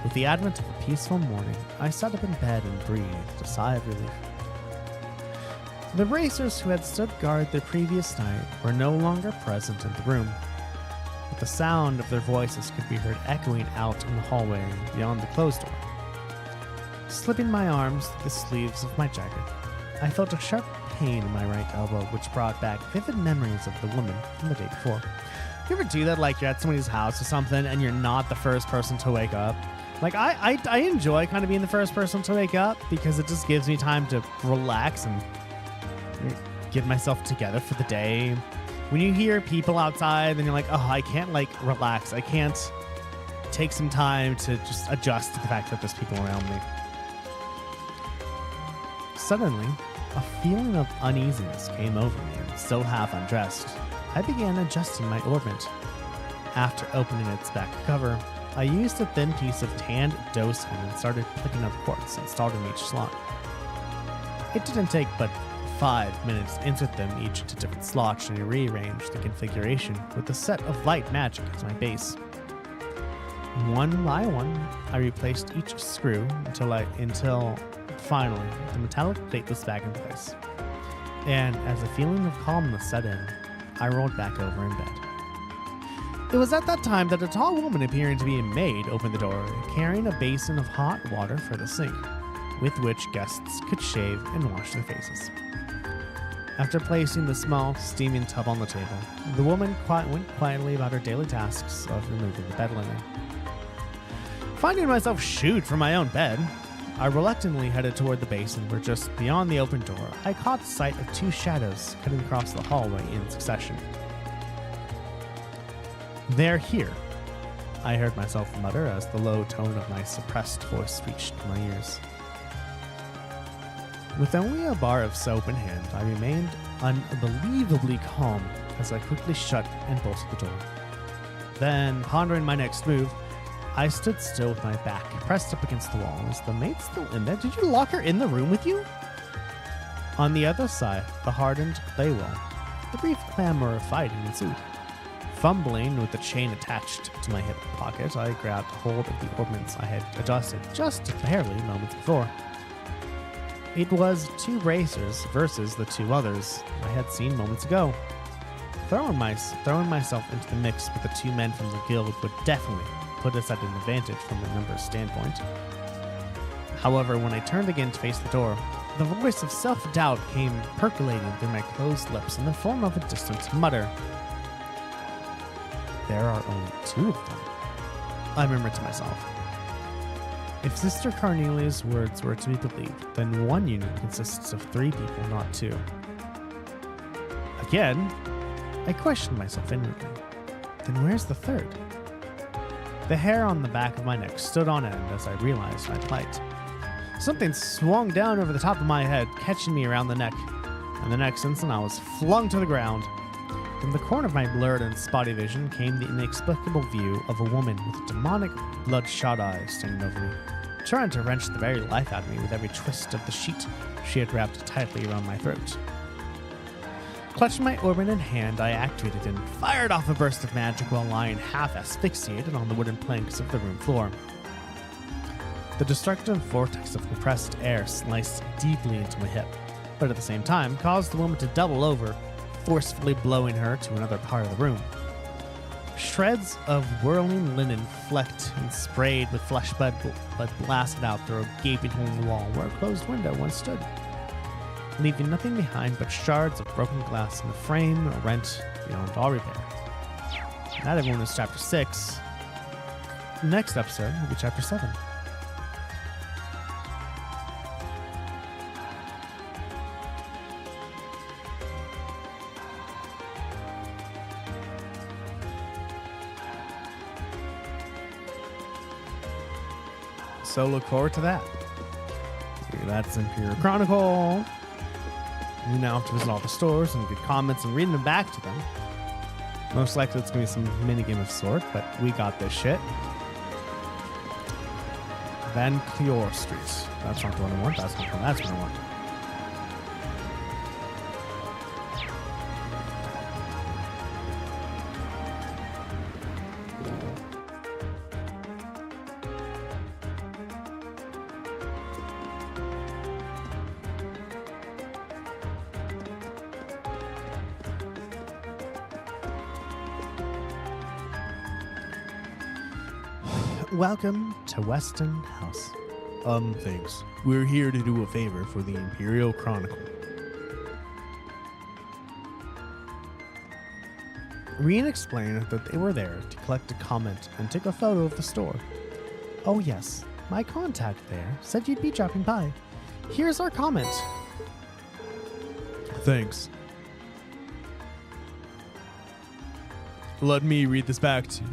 With the advent of a peaceful morning, I sat up in bed and breathed a sigh of relief. The bracers who had stood guard the previous night were no longer present in the room, but the sound of their voices could be heard echoing out in the hallway beyond the closed door. Slipping my arms through the sleeves of my jacket, I felt a sharp pain in my right elbow, which brought back vivid memories of the woman from the day before. You ever do that, like you're at somebody's house or something and you're not the first person to wake up? Like, I enjoy kind of being the first person to wake up because it just gives me time to relax and get myself together for the day. When you hear people outside, then you're like, oh, I can't, like, relax. I can't take some time to just adjust to the fact that there's people around me. Suddenly, a feeling of uneasiness came over me, and still half undressed, I began adjusting my orbit. After opening its back cover, I used a thin piece of tanned dough skin and started picking up quartz installed in each slot. It didn't take but 5 minutes to insert them each into different slots and rearrange the configuration with a set of light magic as my base. One by one, I replaced each screw until finally the metallic plate was back in place. And as a feeling of calmness set in, I rolled back over in bed. It was at that time that a tall woman appearing to be a maid opened the door, carrying a basin of hot water for the sink, with which guests could shave and wash their faces. After placing the small, steaming tub on the table, the woman went quietly about her daily tasks of removing the bed linen. Finding myself shooed from my own bed, I reluctantly headed toward the basin where just beyond the open door, I caught sight of two shadows cutting across the hallway in succession. "They're here," I heard myself mutter as the low tone of my suppressed voice reached my ears. With only a bar of soap in hand, I remained unbelievably calm as I quickly shut and bolted the door. Then, pondering my next move, I stood still with my back pressed up against the wall. Is the maid still in there? Did you lock her in the room with you? On the other side, the hardened clay wall, the brief clamor of fighting ensued. Fumbling with the chain attached to my hip pocket, I grabbed hold of the ordnance I had adjusted just barely moments before. It was 2 bracers versus the 2 others I had seen moments ago. Throwing myself into the mix with the 2 men from the guild would definitely put us at an advantage from a numbers standpoint. However, when I turned again to face the door, the voice of self-doubt came percolating through my closed lips in the form of a distant mutter. There are only 2 of them, I murmured to myself. If Sister Carnelia's words were to be believed, then 1 unit consists of 3 people, not 2. Again, I questioned myself inwardly. Then where's the 3rd? The hair on the back of my neck stood on end as I realized my plight. Something swung down over the top of my head, catching me around the neck, and the next instant I was flung to the ground. From the corner of my blurred and spotty vision came the inexplicable view of a woman with demonic, bloodshot eyes standing over me, trying to wrench the very life out of me with every twist of the sheet she had wrapped tightly around my throat. Clutching my orb in hand, I activated and fired off a burst of magic while lying half asphyxiated on the wooden planks of the room floor. The destructive vortex of compressed air sliced deeply into my hip, but at the same time caused the woman to double over, forcefully blowing her to another part of the room. Shreds of whirling linen flecked and sprayed with flesh blood blasted out through a gaping hole in the wall where a closed window once stood, leaving nothing behind but shards of broken glass and a frame rent beyond all repair. That, everyone, is Chapter 6. Next episode will be Chapter 7. So look forward to that. That's Imperial Chronicle. You now have to visit all the stores and get comments and reading them back to them. Most likely it's going to be some minigame of sort, but we got this shit. Van Cleor Street. That's not the one I want. That's not the one. That's what I want. Welcome to Weston House. Thanks. We're here to do a favor for the Imperial Chronicle. Rien explained that they were there to collect a comment and take a photo of the store. Oh yes, my contact there said you'd be dropping by. Here's our comment. Thanks. Let me read this back to you,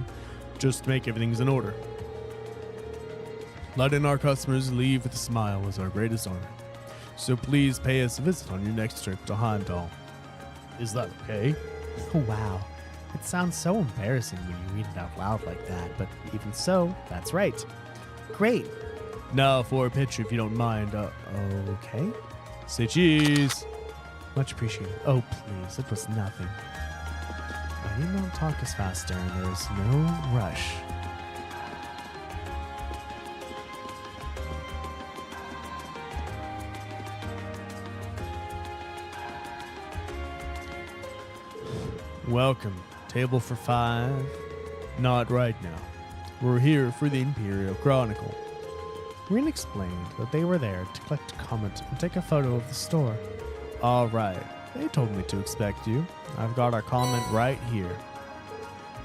just to make everything's in order. Letting our customers leave with a smile is our greatest honor. So please pay us a visit on your next trip to Heimdallr. Is that okay? Oh, wow. It sounds so embarrassing when you read it out loud like that, but even so, that's right. Great. Now for a picture if you don't mind. Okay. Say cheese. Much appreciated. Oh, please. It was nothing. I need not talk as faster, and there's no rush. Welcome. Table for 5. Not right now. We're here for the Imperial Chronicle. Rien explained that they were there to collect a comment and take a photo of the store. All right. They told me to expect you. I've got our comment right here.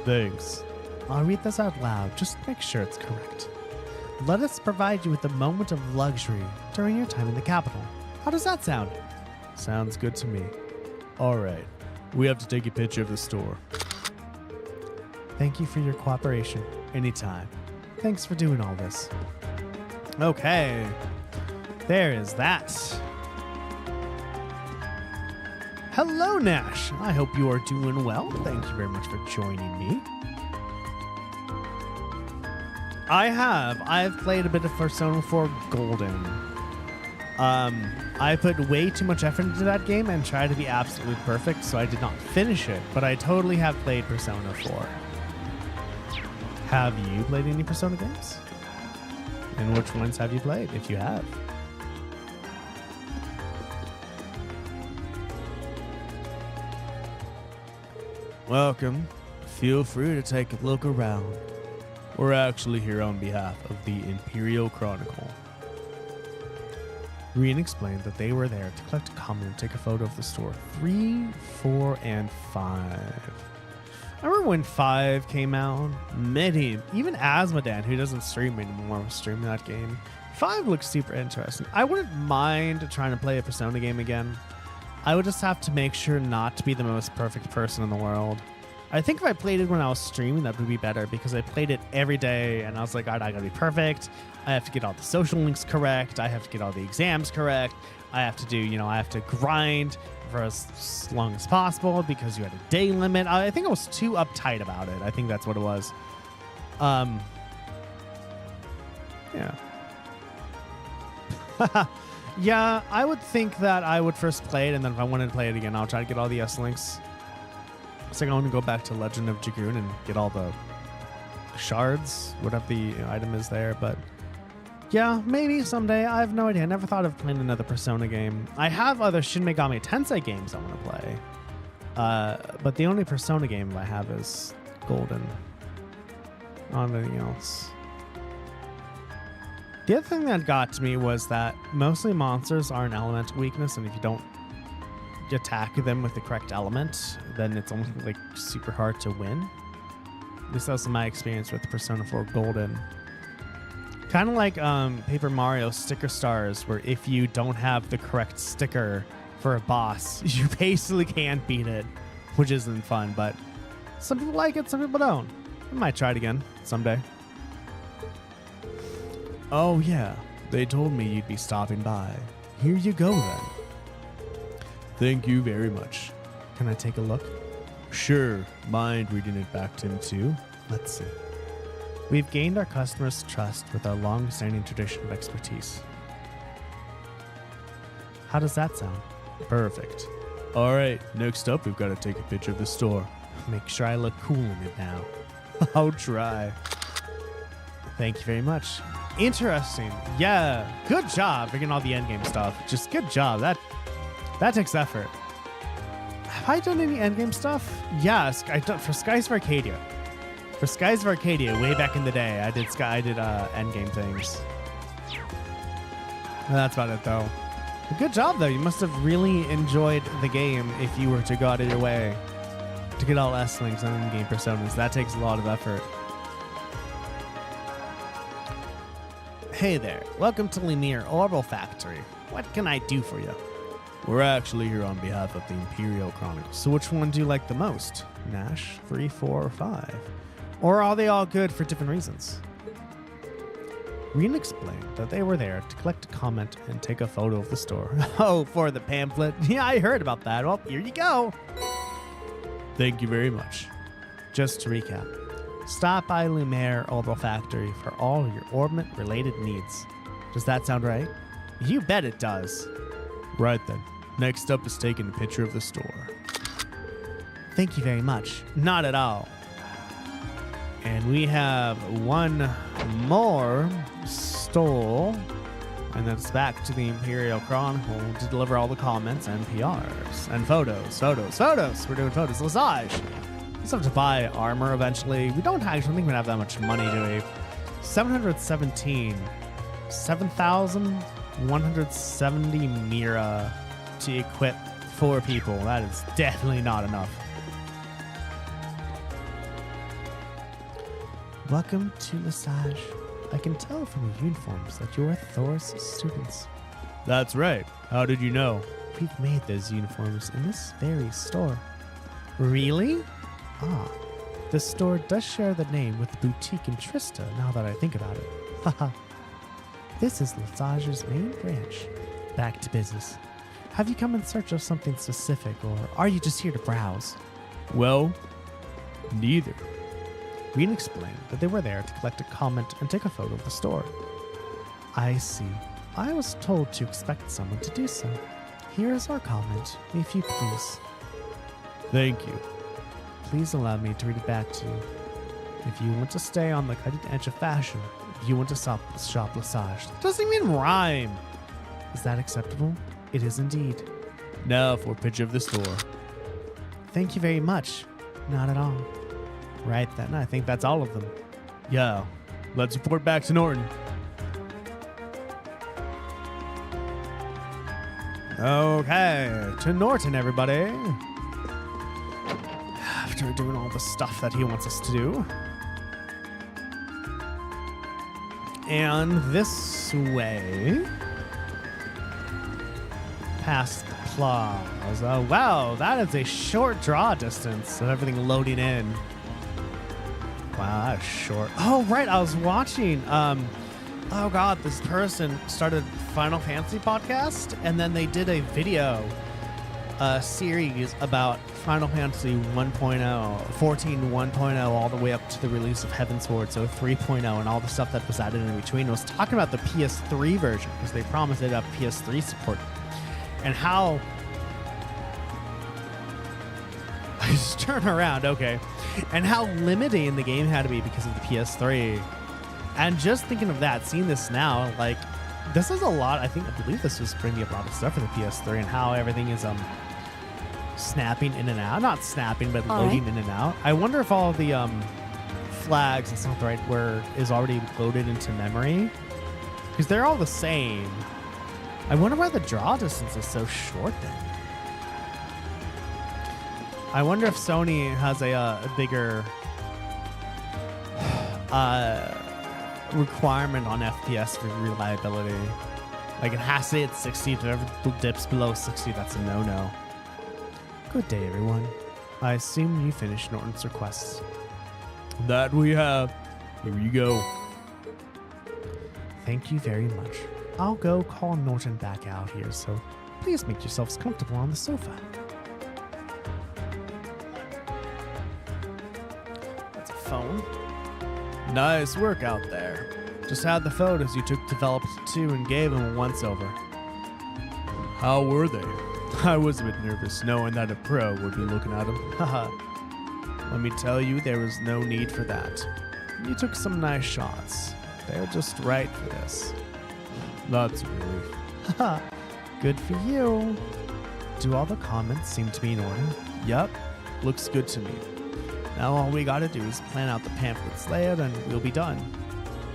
Thanks. I'll read this out loud, just to make sure it's correct. Let us provide you with a moment of luxury during your time in the capital. How does that sound? Sounds good to me. All right. We have to take a picture of the store. Thank you for your cooperation. Anytime. Thanks for doing all this. Okay. There is that. Hello, Nash. I hope you are doing well. Thank you very much for joining me. I've played a bit of Persona 4 Golden. I put way too much effort into that game and tried to be absolutely perfect, so I did not finish it, but I totally have played Persona 4. Have you played any Persona games? And which ones have you played, if you have? Welcome. Feel free to take a look around. We're actually here on behalf of the Imperial Chronicle. Rien explained that they were there to collect a comment and take a photo of the store. 3, 4, and 5. I remember when 5 came out. Even Asmodan, who doesn't stream anymore, was streaming that game. 5 looks super interesting. I wouldn't mind trying to play a Persona game again. I would just have to make sure not to be the most perfect person in the world. I think if I played it when I was streaming, that would be better because I played it every day and I was like, all right, I gotta be perfect. I have to get all the social links correct. I have to get all the exams correct. I have to do, I have to grind for as long as possible because you had a day limit. I think I was too uptight about it. I think that's what it was. Yeah. Yeah, I would think that I would first play it, and then if I wanted to play it again, I'll try to get all the S links. So I want to go back to Legend of Jagroon and get all the shards, whatever the item is there. But yeah, maybe someday. I have no idea. I never thought of playing another Persona game. I have other Shin Megami Tensei games I want to play. But the only Persona game I have is Golden. Not anything else. The other thing that got to me was that mostly monsters are an elemental weakness, and if you don't attack them with the correct element, then it's almost like super hard to win. This was my experience with Persona 4 Golden. Kind of like Paper Mario Sticker Stars, where if you don't have the correct sticker for a boss, you basically can't beat it, which isn't fun, but some people like it, some people don't. I might try it again someday. Oh yeah, they told me you'd be stopping by. Here you go then. Thank you very much. Can I take a look? Sure. Mind reading it back to him too? Let's see. We've gained our customers' trust with our long-standing tradition of expertise. How does that sound? Perfect. All right, next up, we've got to take a picture of the store. Make sure I look cool in it now. I'll try. Thank you very much. Interesting. Yeah, good job figuring all the endgame stuff. Just good job. That takes effort. Have I done any endgame stuff? Yes, I done for Skies of Arcadia. For Skies of Arcadia, way back in the day, I did endgame things. That's about it, though. Good job, though. You must have really enjoyed the game if you were to go out of your way to get all S-links and endgame personas. That takes a lot of effort. Hey there. Welcome to Lemire Orbital Factory. What can I do for you? We're actually here on behalf of the Imperial Chronicle. So which one do you like the most? Nash, 3, 4, or 5? Or are they all good for different reasons? Rien explained that they were there to collect a comment and take a photo of the store. Oh, for the pamphlet? Yeah, I heard about that. Well, here you go. Thank you very much. Just to recap, stop by Lemire Orbital Factory for all your orbit-related needs. Does that sound right? You bet it does. Right then. Next up is taking a picture of the store. Thank you very much. Not at all. And we have one more stole, and that's back to the Imperial Chronicle to deliver all the comments and PRs and photos. We're doing photos. Lesage. We still have to buy armor eventually. We don't actually think we have that much money, do we? 717. 7,170 Mira to equip 4 people. That is definitely not enough. Welcome to Lesage. I can tell from your uniforms that you are Thor's students. That's right. How did you know? We've made those uniforms in this very store. Really? Ah, the store does share the name with the boutique in Trista, now that I think about it. Haha. This is Lesage's main branch. Back to business. Have you come in search of something specific, or are you just here to browse? Well, neither. Green explained that they were there to collect a comment and take a photo of the store. I see. I was told to expect someone to do so. Here is our comment, if you please. Thank you. Please allow me to read it back to you. If you want to stay on the cutting edge of fashion, if you want to shop Lesage. Doesn't even rhyme. Is that acceptable? It is indeed. Now for a picture of the store. Thank you very much. Not at all. Right then, I think that's all of them. Yeah, let's report back to Norton. Okay, to Norton, everybody. After doing all the stuff that he wants us to do. And this way. Past the plaza. Wow, that is a short draw distance of everything loading in. Wow, that's short. Oh, right, I was watching. Oh God, this person started Final Fantasy podcast, and then they did a video series about Final Fantasy 1.0, 14 1.0, all the way up to the release of Heavensward, so 3.0, and all the stuff that was added in between. It was talking about the PS3 version, because they promised they'd have PS3 support, and how... I just turn around, okay. And how limiting the game had to be because of the PS3. And just thinking of that, seeing this now, like, this is a lot. I believe this was bringing up a lot of stuff for the PS3 and how everything is snapping in and out. Not snapping, but loading in and out. I wonder if all of the flags, that's not the right word, is already loaded into memory. Because they're all the same. I wonder why the draw distance is so short then. I wonder if Sony has a bigger requirement on FPS for reliability. Like, it has to hit 60. If it ever dips below 60, that's a no-no. Good day, everyone. I assume you finished Norton's requests. That we have. Here you go. Thank you very much. I'll go call Norton back out here, so please make yourselves comfortable on the sofa. That's a phone. Nice work out there. Just had the photos you took developed too and gave them a once-over. How were they? I was a bit nervous knowing that a pro would be looking at them. Haha. Let me tell you, there was no need for that. You took some nice shots. They're just right for this. That's a relief. Haha. Good for you. Do all the comments seem to be in order? Yup. Looks good to me. Now all we gotta do is plan out the pamphlets layout and we'll be done.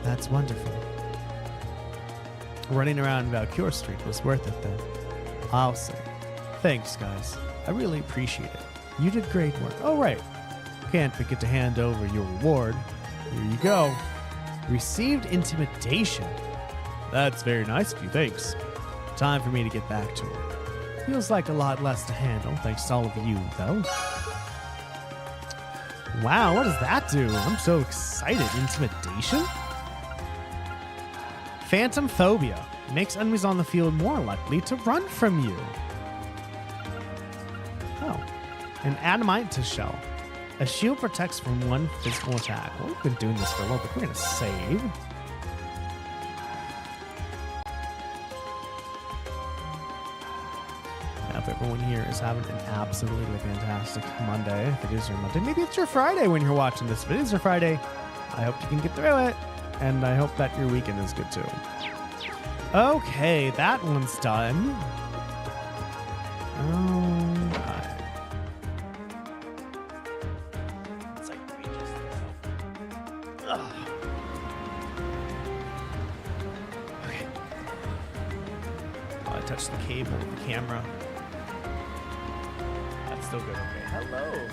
That's wonderful. Running around Valkyr Street was worth it then. I'll say. Thanks, guys. I really appreciate it. You did great work. Oh, right. Can't forget to hand over your reward. Here you go. Received intimidation. That's very nice of you, thanks. Time for me to get back to it. Feels like a lot less to handle, thanks to all of you, though. Wow, what does that do? I'm so excited. Intimidation? Phantom phobia. Makes enemies on the field more likely to run from you. Oh. An adamantine shell. A shield protects from one physical attack. Well, we've been doing this for a little bit. We're going to save. Now, if everyone here is having an absolutely fantastic Monday, if it is your Monday, maybe it's your Friday when you're watching this. If it is your Friday, I hope you can get through it. And I hope that your weekend is good too. Okay, that one's done. Alright. It's like we just... Ugh. Okay. Oh, I touched the cable of the camera. That's still good. Okay, hello.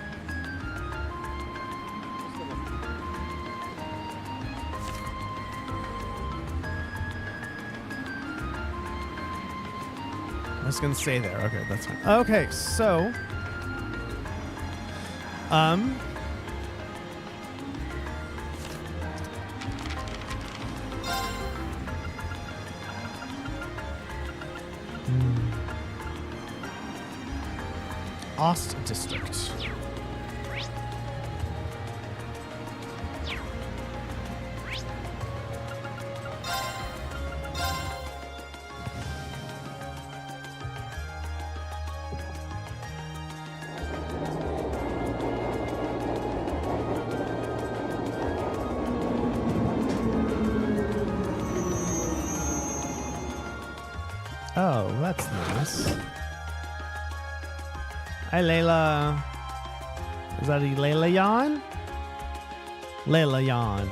I was gonna stay there. Okay, that's fine. Okay, so Ost District. Oh, that's nice. Hi, Layla. Is that a Layla Yan? Layla Yan.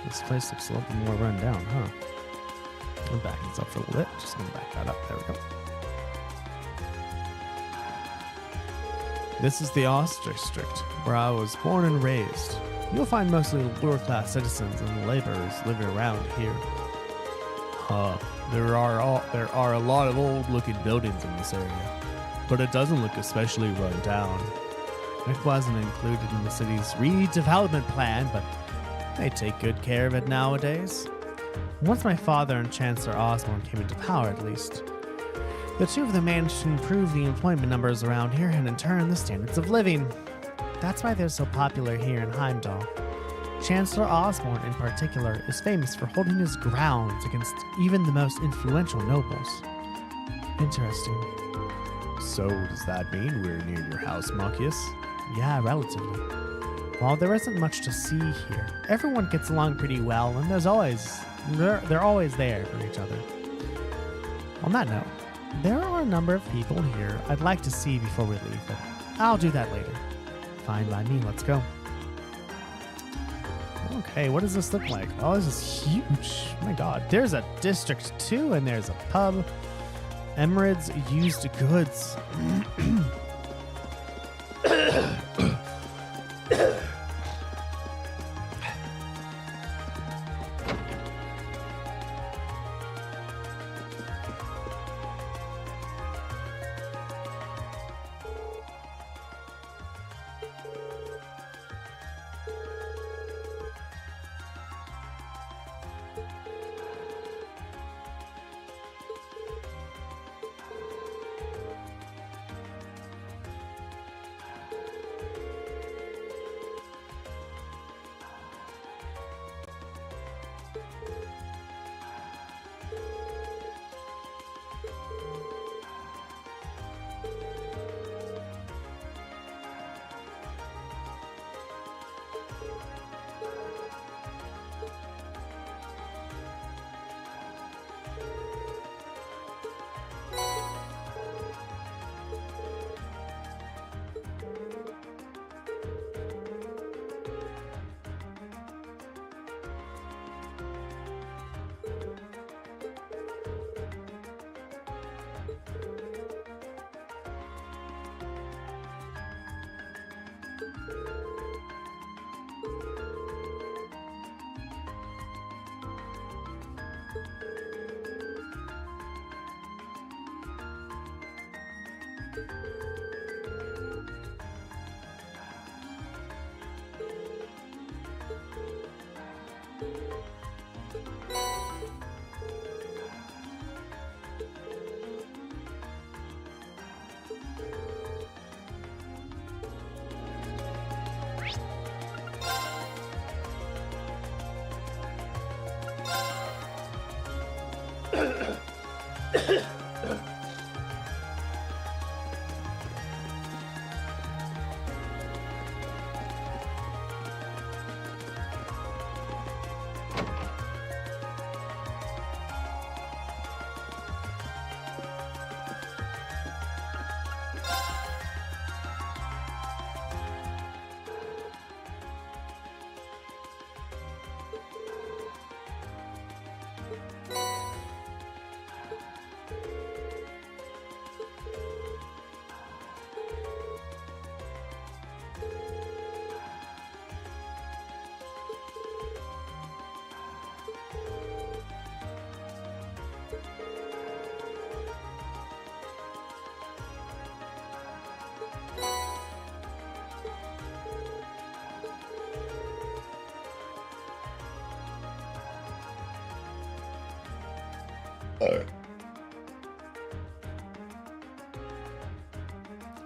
This place looks a little bit more run down, huh? I'm backing this up for a little bit. Just gonna back that up. There we go. This is the Ost District, where I was born and raised. You'll find mostly lower-class citizens and laborers living around here. There are a lot of old-looking buildings in this area, but it doesn't look especially run down. It wasn't included in the city's redevelopment plan, but they take good care of it nowadays. Once my father and Chancellor Osborne came into power, at least, the two of them managed to improve the employment numbers around here and, in turn, the standards of living. That's why they're so popular here in Heimdallr. Chancellor Osborne, in particular, is famous for holding his grounds against even the most influential nobles. Interesting. So, does that mean we're near your house, Machias? Yeah, relatively. While there isn't much to see here, everyone gets along pretty well, and they're always there for each other. On that note, there are a number of people here I'd like to see before we leave, but I'll do that later. Fine by me, let's go. Okay, what does this look like? Oh, this is huge. Oh my god. There's a District 2 and there's a pub. Emirates used goods.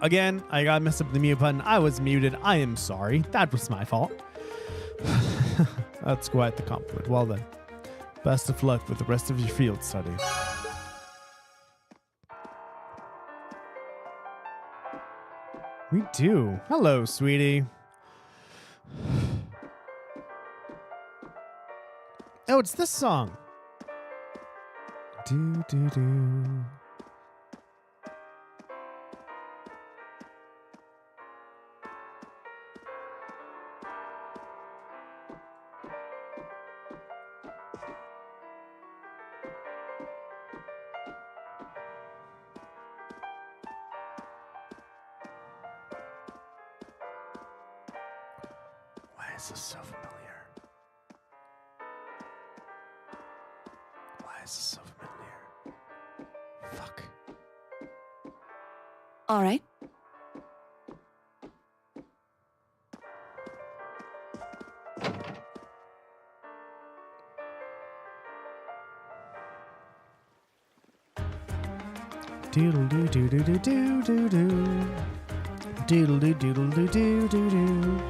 Again, I got messed up the mute button. I was muted. I am sorry. That was my fault. That's quite the compliment. Well then. Best of luck with the rest of your field study. We do. Hello, sweetie. Oh, it's this song. Do, do, do. Why is this so familiar? Why is this so familiar? Fuck. All right. Doodle doo doo doo doo doo doo doo. Doodle doo doodle doo doo doo doo.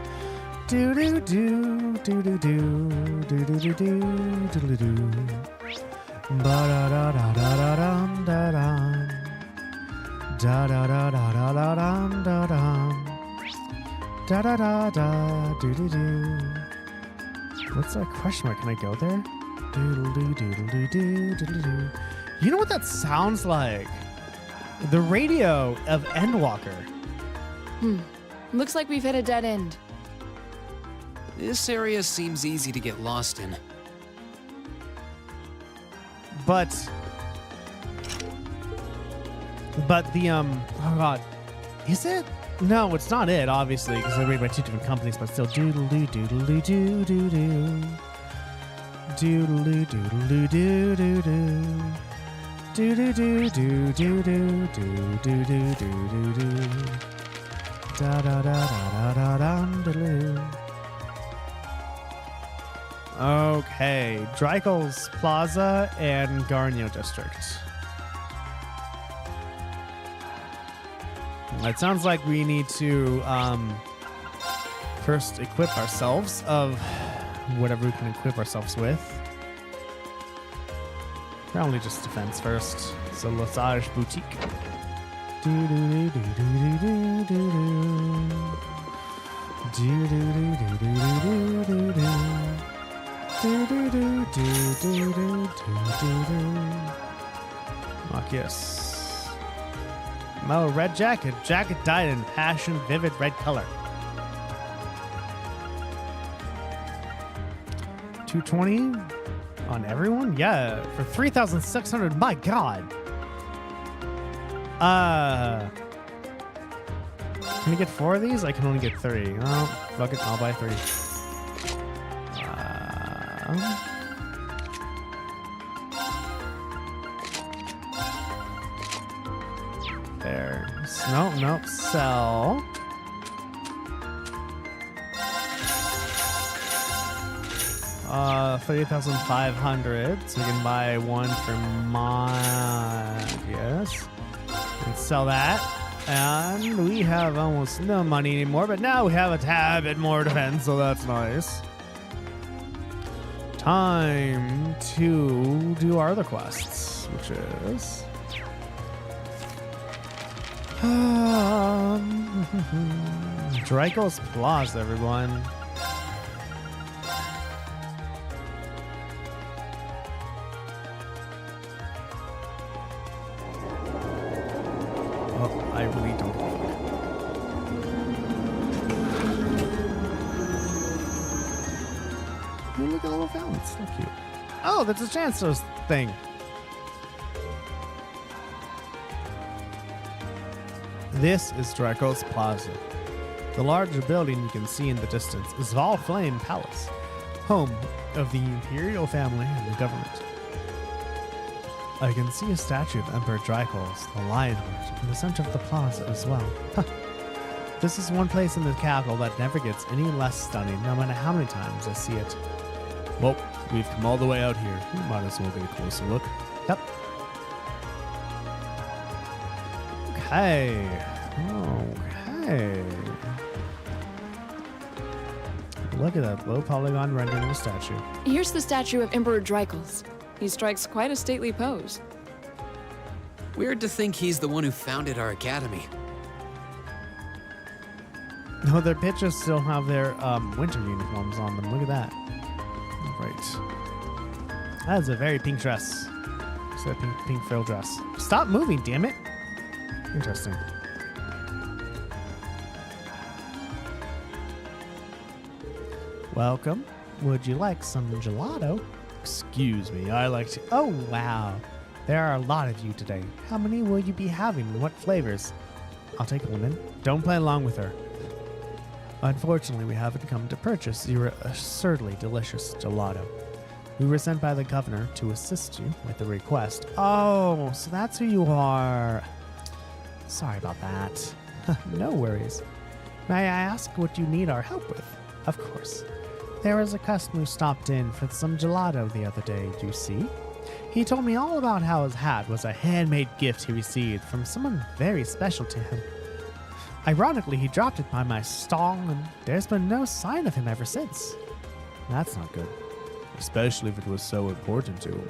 Do do do do do do do do do do do do. Ba da da da da da dum da dum. Da da da da da da dum da dum. Da da da da do do do. What's that question mark? Can I go there? Doodle doo doodle doo doo doodle doo. You know what that sounds like? The radio of Endwalker. Looks like we've hit a dead end. This area seems easy to get lost in. But the oh god, is it? No, it's not it, obviously, because they're made by two different companies. But still, doodle doo doodle doo doo doo doo, doodle doo doodle doo doo doo doo, doo doo doo doo doo doo doo doo doo doo, da da da da da da da. Okay, Dreikel's Plaza and Garnio District. It sounds like we need to first equip ourselves of whatever we can equip ourselves with. Probably just defense first. So Lesage Boutique. Do do do do do do do do do do do do do do. Do do do do do do do do. Machias. Mo, red jacket. Jacket dyed in passion, vivid red color. 220 on everyone? Yeah, for 3,600. My God. Can you get 4 of these? I can only get 3. Oh, fuck it. I'll buy 3. There. Nope. Sell. $30,500. So we can buy one for Machias and sell that. And we have almost no money anymore, but now we have a tad bit more defense, so that's nice. Time to do our other quests, which is Dreikel's Plaza, everyone. Oh, I really don't. Ooh, look at the little fountain. It's so cute. Oh, that's a Chancellor's thing. This is Dreikel's Plaza. The larger building you can see in the distance is Valflame Palace, home of the imperial family and the government. I can see a statue of Emperor Dreikel's, the Lionheart, in the center of the plaza as well. This is one place in the capital that never gets any less stunning, no matter how many times I see it. Well, we've come all the way out here. We might as well get a closer look. Yep. Okay. Okay. Look at that low polygon rendering of the statue. Here's the statue of Emperor Dreikels. He strikes quite a stately pose. Weird to think he's the one who founded our academy. No, their pitches still have their winter uniforms on them. Look at that. Right. That is a very pink dress. It's a pink frill dress. Stop moving, damn it. Interesting. Welcome. Would you like some gelato? Excuse me, I like to... Oh, wow. There are a lot of you today. How many will you be having? What flavors? I'll take a lemon. Don't play along with her. Unfortunately, we haven't come to purchase your absurdly delicious gelato. We were sent by the governor to assist you with the request. Oh, so that's who you are. Sorry about that. No worries. May I ask what you need our help with? Of course. There was a customer who stopped in for some gelato the other day, you see? He told me all about how his hat was a handmade gift he received from someone very special to him. Ironically, he dropped it by my stall, and there's been no sign of him ever since. That's not good, especially if it was so important to him.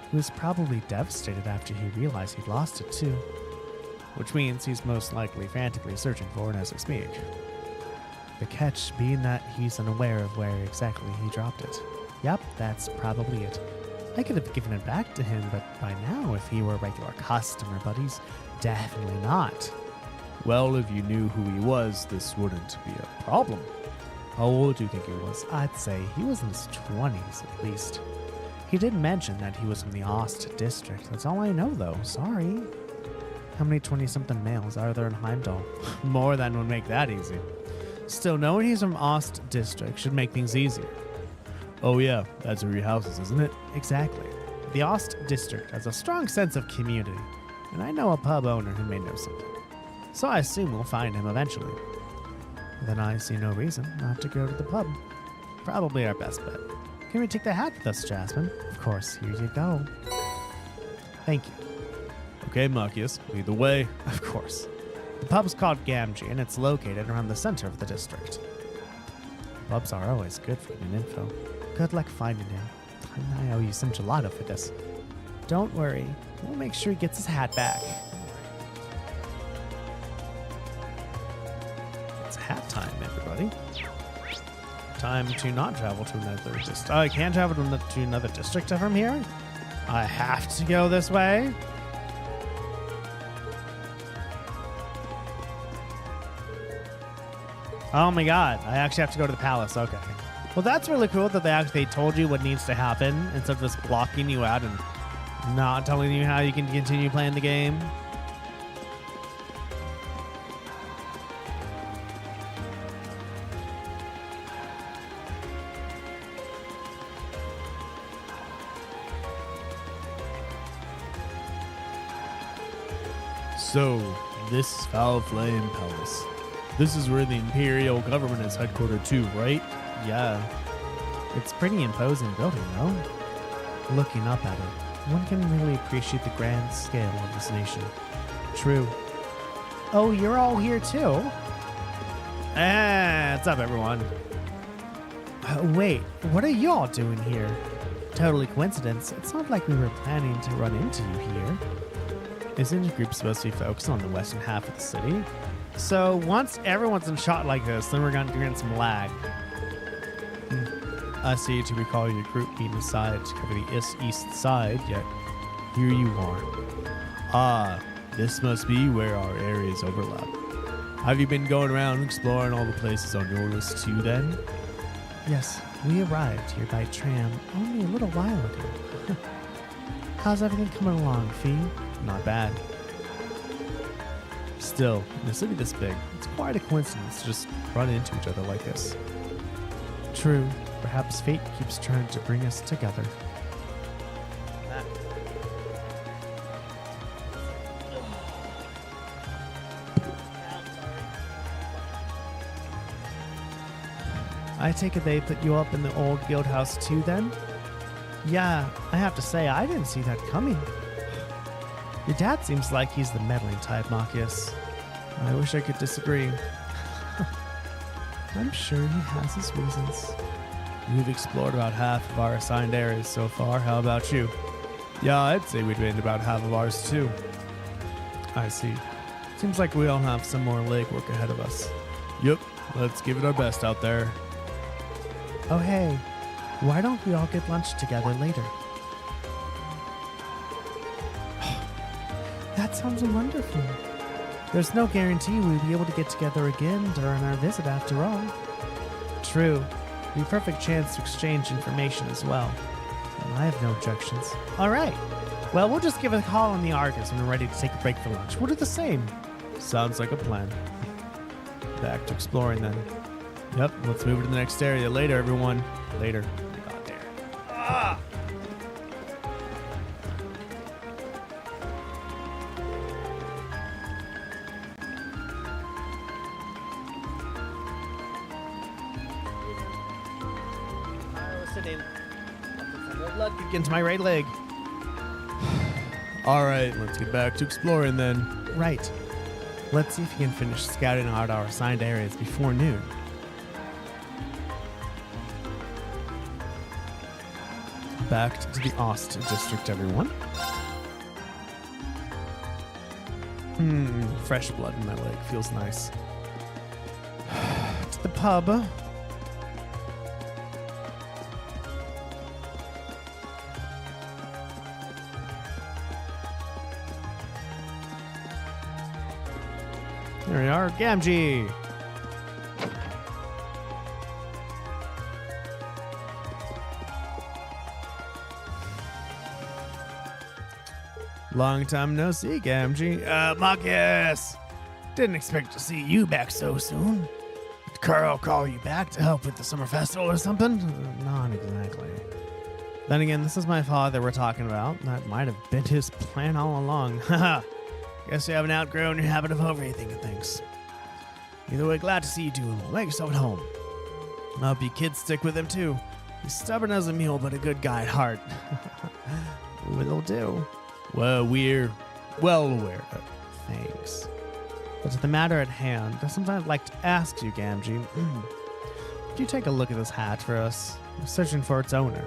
He was probably devastated after he realized he'd lost it too, which means he's most likely frantically searching for it as we speak. The catch being that he's unaware of where exactly he dropped it. Yep, that's probably it. I could have given it back to him, but by now, if he were a regular customer, buddies, definitely not. Well, if you knew who he was, this wouldn't be a problem. How old do you think he was? I'd say he was in his 20s at least. He did mention that he was from the Ost district. That's all I know, though. Sorry. How many 20-something males are there in Heimdallr? More than would make that easy. Still, knowing he's from Ost district should make things easier. Oh yeah, that's where your house is, isn't it? Exactly. The Ost district has a strong sense of community, and I know a pub owner who may know something. So I assume we'll find him eventually. Then I see no reason not to go to the pub. Probably our best bet. Can we take the hat with us, Jasmine? Of course, here you go. Thank you. Okay, Machias, lead the way. Of course. The pub's called Gamgee, and it's located around the center of the district. Pubs are always good for getting info. Good luck finding him. I owe you some gelato for this. Don't worry. We'll make sure he gets his hat back. It's hat time, everybody. Time to not travel to another district. I can't travel to another district from here? I have to go this way? Oh my god, I actually have to go to the palace. Okay. Well, that's really cool that they told you what needs to happen instead of just blocking you out and not telling you how you can continue playing the game. So, this is Foul Flame Palace. This is where the Imperial government is headquartered too, right? Yeah. It's pretty imposing building, though. Looking up at it, one can really appreciate the grand scale of this nation. True. Oh, you're all here too? What's up, everyone? Wait, what are y'all doing here? Totally coincidence. It's not like we were planning to run into you here. Isn't your group supposed to be focused on the western half of the city? So once everyone's in shot like this, then we're gonna get some lag. I see. To recall your group being decided to cover the east side, yet here you are. Ah, this must be where our areas overlap. Have you been going around exploring all the places on your list too then? Yes, we arrived here by tram only a little while ago. How's everything coming along, Fee? Not bad. Still, in a city this big, it's quite a coincidence to just run into each other like this. True. Perhaps fate keeps trying to bring us together. I take it they put you up in the old guild house too then? Yeah, I have to say, I didn't see that coming. Your dad seems like he's the meddling type, Machias. I wish I could disagree. I'm sure he has his reasons. We've explored about half of our assigned areas so far. How about you? Yeah, I'd say we've been about half of ours too. I see. Seems like we all have some more legwork ahead of us. Yep, let's give it our best out there. Oh hey, why don't we all get lunch together later? That sounds wonderful. There's no guarantee we'll be able to get together again during our visit after all. True. Be a perfect chance to exchange information as well. I have no objections. All right. Well, we'll just give a call on the Argus when we're ready to take a break for lunch. We'll do the same. Sounds like a plan. Back to exploring then. Yep, let's move to the next area. Later, everyone. Later. God damn. Ah! Blood could get into my right leg. All right, let's get back to exploring then. Right. Let's see if you can finish scouting out our assigned areas before noon. Back to the Ost district, everyone. Fresh blood in my leg. Feels nice. To the pub. There we are, Gamgee. Long time no see, Gamgee. Machias. Didn't expect to see you back so soon. Did Carl call you back to help with the summer festival or something? Not exactly. Then again, this is my father we're talking about. That might have been his plan all along. Haha. Guess you haven't outgrown your habit of overthinking things. Either way, glad to see you doing well. Make yourself at home. I hope you kids stick with him too. He's stubborn as a mule, but a good guy at heart. Will do. Well, we're well aware. Thanks. But to the matter at hand, there's something I'd like to ask you, Gamgee. Could you take a look at this hat for us? I'm searching for its owner.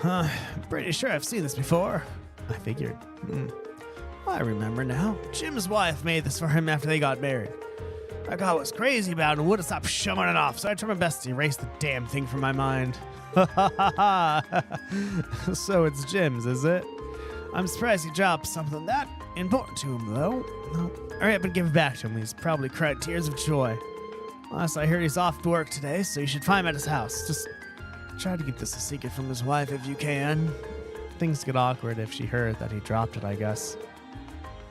I'm pretty sure I've seen this before. I figured. I remember now. Jim's wife made this for him after they got married. I got was crazy about it and wouldn't stop showing it off, so I tried my best to erase the damn thing from my mind. So it's Jim's, is it? I'm surprised he dropped something that important to him, though. Hurry up and give it back to him. He's probably cried tears of joy. Last I heard, he's off to work today, so you should find him at his house. Just try to keep this a secret from his wife if you can. Things get awkward if she heard that he dropped it, I guess.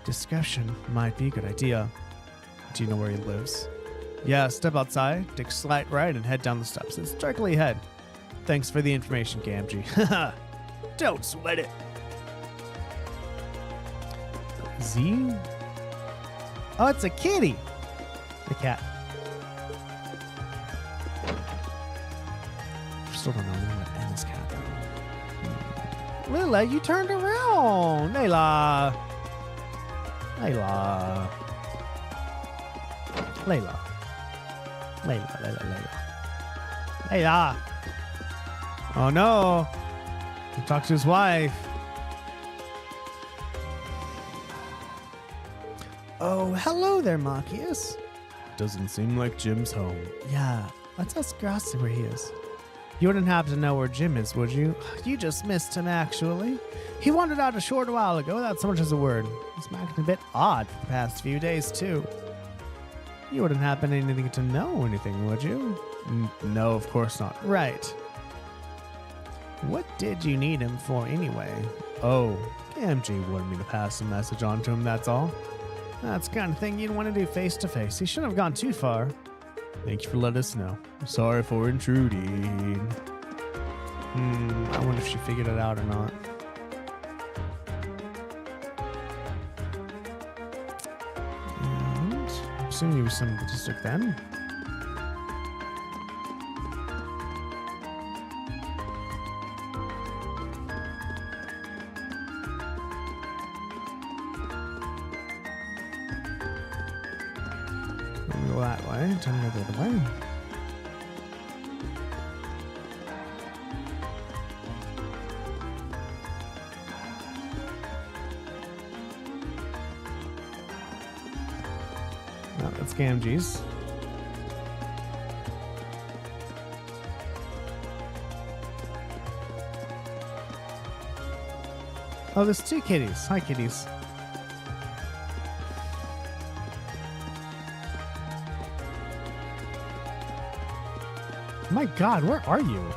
Discretion might be a good idea. Do you know where he lives? Yeah, step outside, take a slight right, and head down the steps. It's directly ahead. Thanks for the information, Gamgee. Don't sweat it. Z? Oh, it's a kitty. The cat. Still don't know anything about Anna's cat, though. Lila, you turned around. Layla. Layla. Layla. Layla, Layla, Layla. Layla. Oh no. He talked to his wife. Oh, hello there, Machias. Doesn't seem like Jim's home. Yeah, let's ask Grassi where he is. You wouldn't happen to know where Jim is, would you? You just missed him, actually. He wandered out a short while ago without so much as a word. He's been acting a bit odd for the past few days, too. You wouldn't happen to anything to know anything, would you? No, of course not. Right. What did you need him for, anyway? Oh, Gamgee wanted me to pass a message on to him, that's all. That's the kind of thing you'd want to do face to face. He shouldn't have gone too far. Thank you for letting us know. Sorry for intruding. I wonder if she figured it out or not. And I'm assuming he was some of the district then. go that way. Time to go the other way. No, that's Gamgee's. Oh, there's two kitties. Hi, kitties. My God, where are you?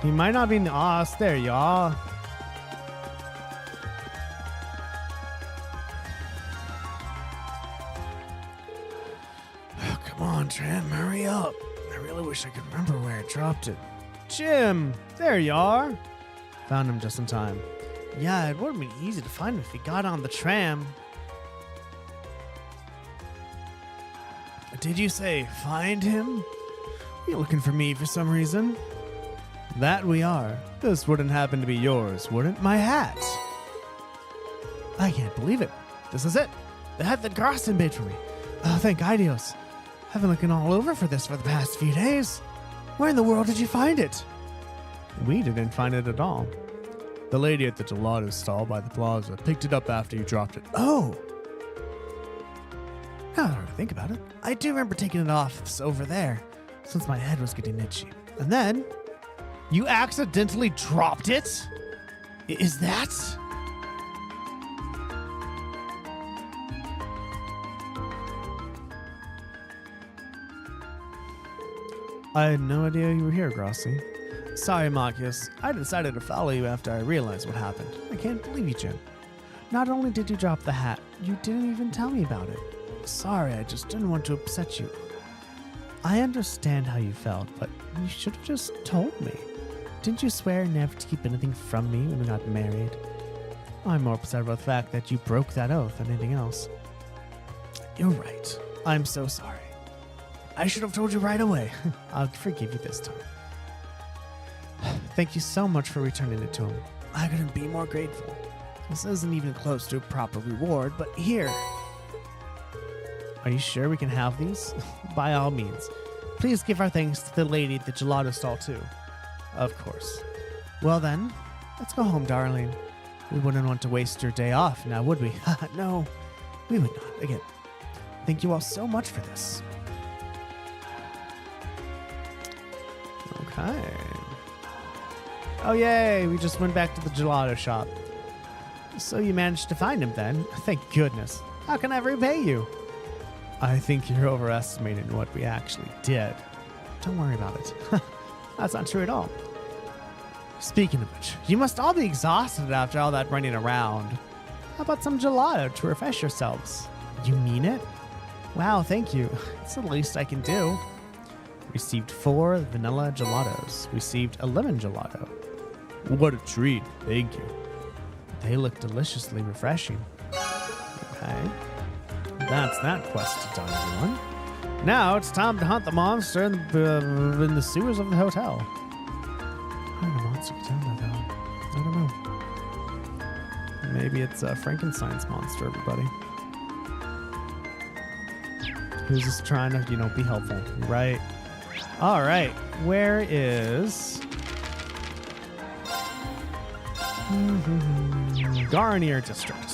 You might not be in the Oz. There you are. Oh, come on, Tram, hurry up. I really wish I could remember where I dropped it. Jim, there you are. Found him just in time. Yeah, it would have been easy to find him if he got on the tram. Did you say find him? Are you looking for me for some reason? That we are. This wouldn't happen to be yours, wouldn't? My hat. I can't believe it. This is it. The hat that Garson made for me. Oh, thank Idios. I've been looking all over for this for the past few days. Where in the world did you find it? We didn't find it at all. The lady at the gelato stall by the plaza picked it up after you dropped it. Oh! Now that I think about it, I do remember taking it off over there, since my head was getting itchy. And then, you accidentally dropped it? Is that? I had no idea you were here, Grossi. Sorry, Machias. I decided to follow you after I realized what happened. I can't believe you, Jim. Not only did you drop the hat, you didn't even tell me about it. Sorry, I just didn't want to upset you. I understand how you felt, but you should have just told me. Didn't you swear never to keep anything from me when we got married? I'm more upset about the fact that you broke that oath than anything else. You're right. I'm so sorry. I should have told you right away. I'll forgive you this time. Thank you so much for returning it to him. I couldn't be more grateful. This isn't even close to a proper reward, but here. Are you sure we can have these? By all means. Please give our thanks to the lady at the gelato stall too. Of course. Well then, let's go home, darling. We wouldn't want to waste your day off now, would we? No, we would not. Again, thank you all so much for this. Okay. Oh, yay! We just went back to the gelato shop. So you managed to find him then? Thank goodness. How can I repay you? I think you're overestimating what we actually did. Don't worry about it. That's not true at all. Speaking of which, you must all be exhausted after all that running around. How about some gelato to refresh yourselves? You mean it? Wow, thank you. It's the least I can do. Received 4 vanilla gelatos. Received a lemon gelato. What a treat. Thank you. They look deliciously refreshing. Okay. That's that quest done, everyone. Now it's time to hunt the monster in the sewers of the hotel. How did the monster get down there, though? I don't know. Maybe it's a Frankenstein's monster, everybody. Who's just trying to, be helpful, right? All right, where is Garnier District?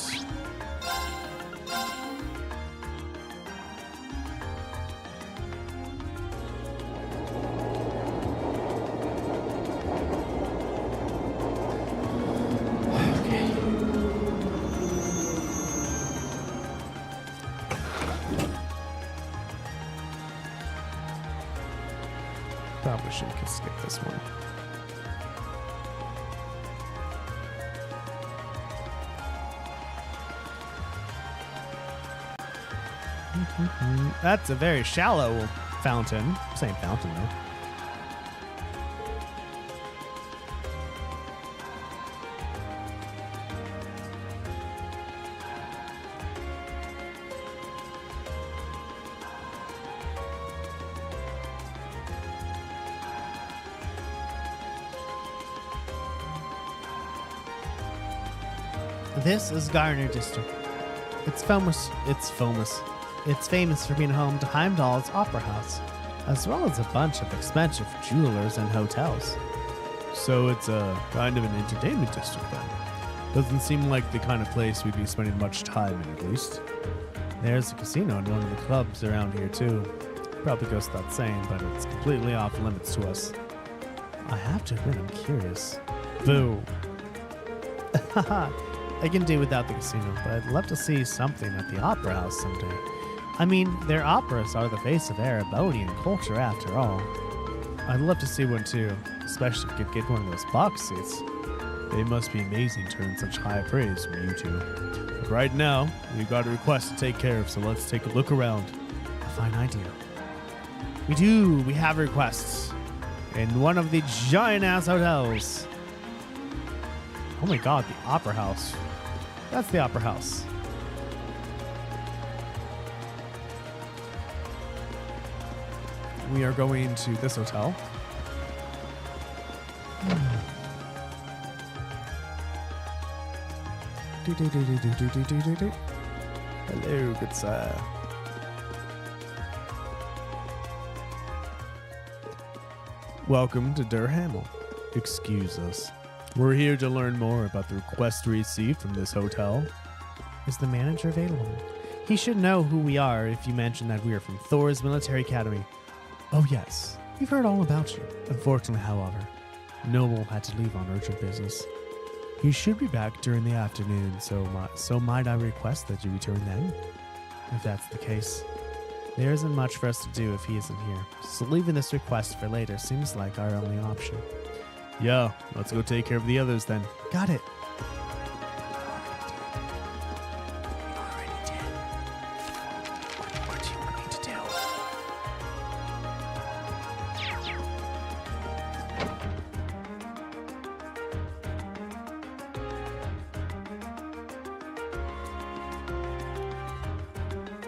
Probably should skip this one. That's a very shallow fountain. Same fountain though. This is Garner District. It's famous. It's famous for being home to Heimdallr's Opera House, as well as a bunch of expensive jewelers and hotels. So it's a kind of an entertainment district then. Doesn't seem like the kind of place we'd be spending much time in, at least. There's a casino and one of the clubs around here too. Probably goes without saying, but it's completely off limits to us. I have to admit, I'm curious. Boo. I can do without the casino, but I'd love to see something at the Opera House someday. I mean, their operas are the face of Erebonian culture after all. I'd love to see one too, especially if you could get one of those box seats. They must be amazing to earn such high praise from you two. But right now, we've got a request to take care of, so let's take a look around. A fine idea. We do. We have requests in one of the giant-ass hotels. Oh my god, the Opera House. That's the Opera House. We are going to this hotel. Hello, good sir. Welcome to Der Hamel. Excuse us. We're here to learn more about the request we received from this hotel. Is the manager available? He should know who we are if you mention that we are from Thor's Military Academy. Oh yes, We've heard all about you. unfortunately, however, Noble had to leave on urgent business. He should be back during the afternoon, so might I request that you return then? If that's the case, there isn't much for us to do if he isn't here. So leaving this request for later seems like our only option. Yeah, let's go take care of the others then. Got it. What do you want me to do?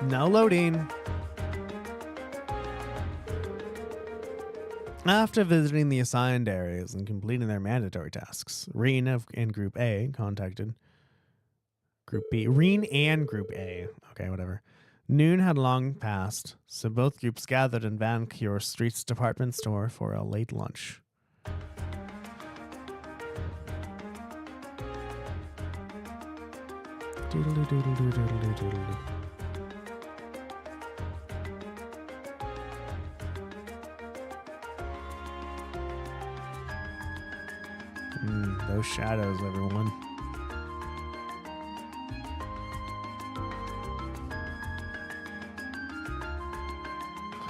Now loading. After visiting the assigned areas and completing their mandatory tasks, Reen and Group A contacted Group B. Reen and Group A. Okay, whatever. Noon had long passed, so both groups gathered in Van Cure Street's department store for a late lunch. Doodle-doo-doodle-doo-doodle-doo-doodle-doo. Those shadows, everyone.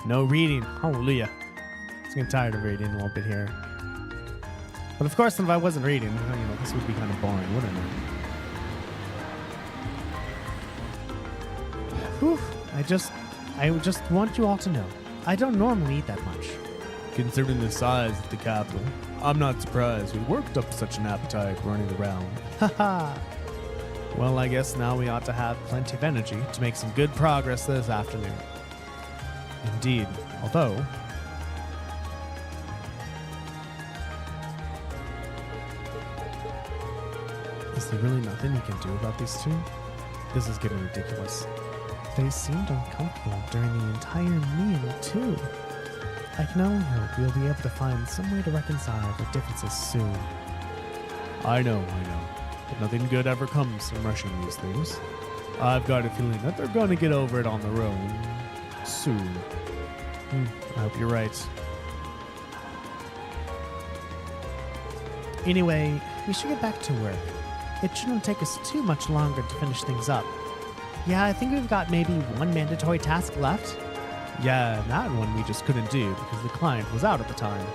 No reading. Hallelujah. I'm getting tired of reading a little bit here. But of course, if I wasn't reading, this would be kind of boring, wouldn't it? Whew. I just want you all to know, I don't normally eat that much. Considering the size of the capital, I'm not surprised we worked up such an appetite running around. Haha. Well, I guess now we ought to have plenty of energy to make some good progress this afternoon. Indeed, although... Is there really nothing you can do about these two? This is getting ridiculous. They seemed uncomfortable during the entire meal, too. I can only hope we'll be able to find some way to reconcile their differences soon. I know. But nothing good ever comes from rushing these things. I've got a feeling that they're going to get over it on their own soon. I hope you're right. Anyway, we should get back to work. It shouldn't take us too much longer to finish things up. Yeah, I think we've got maybe one mandatory task left. Yeah, that one we just couldn't do because the client was out at the time.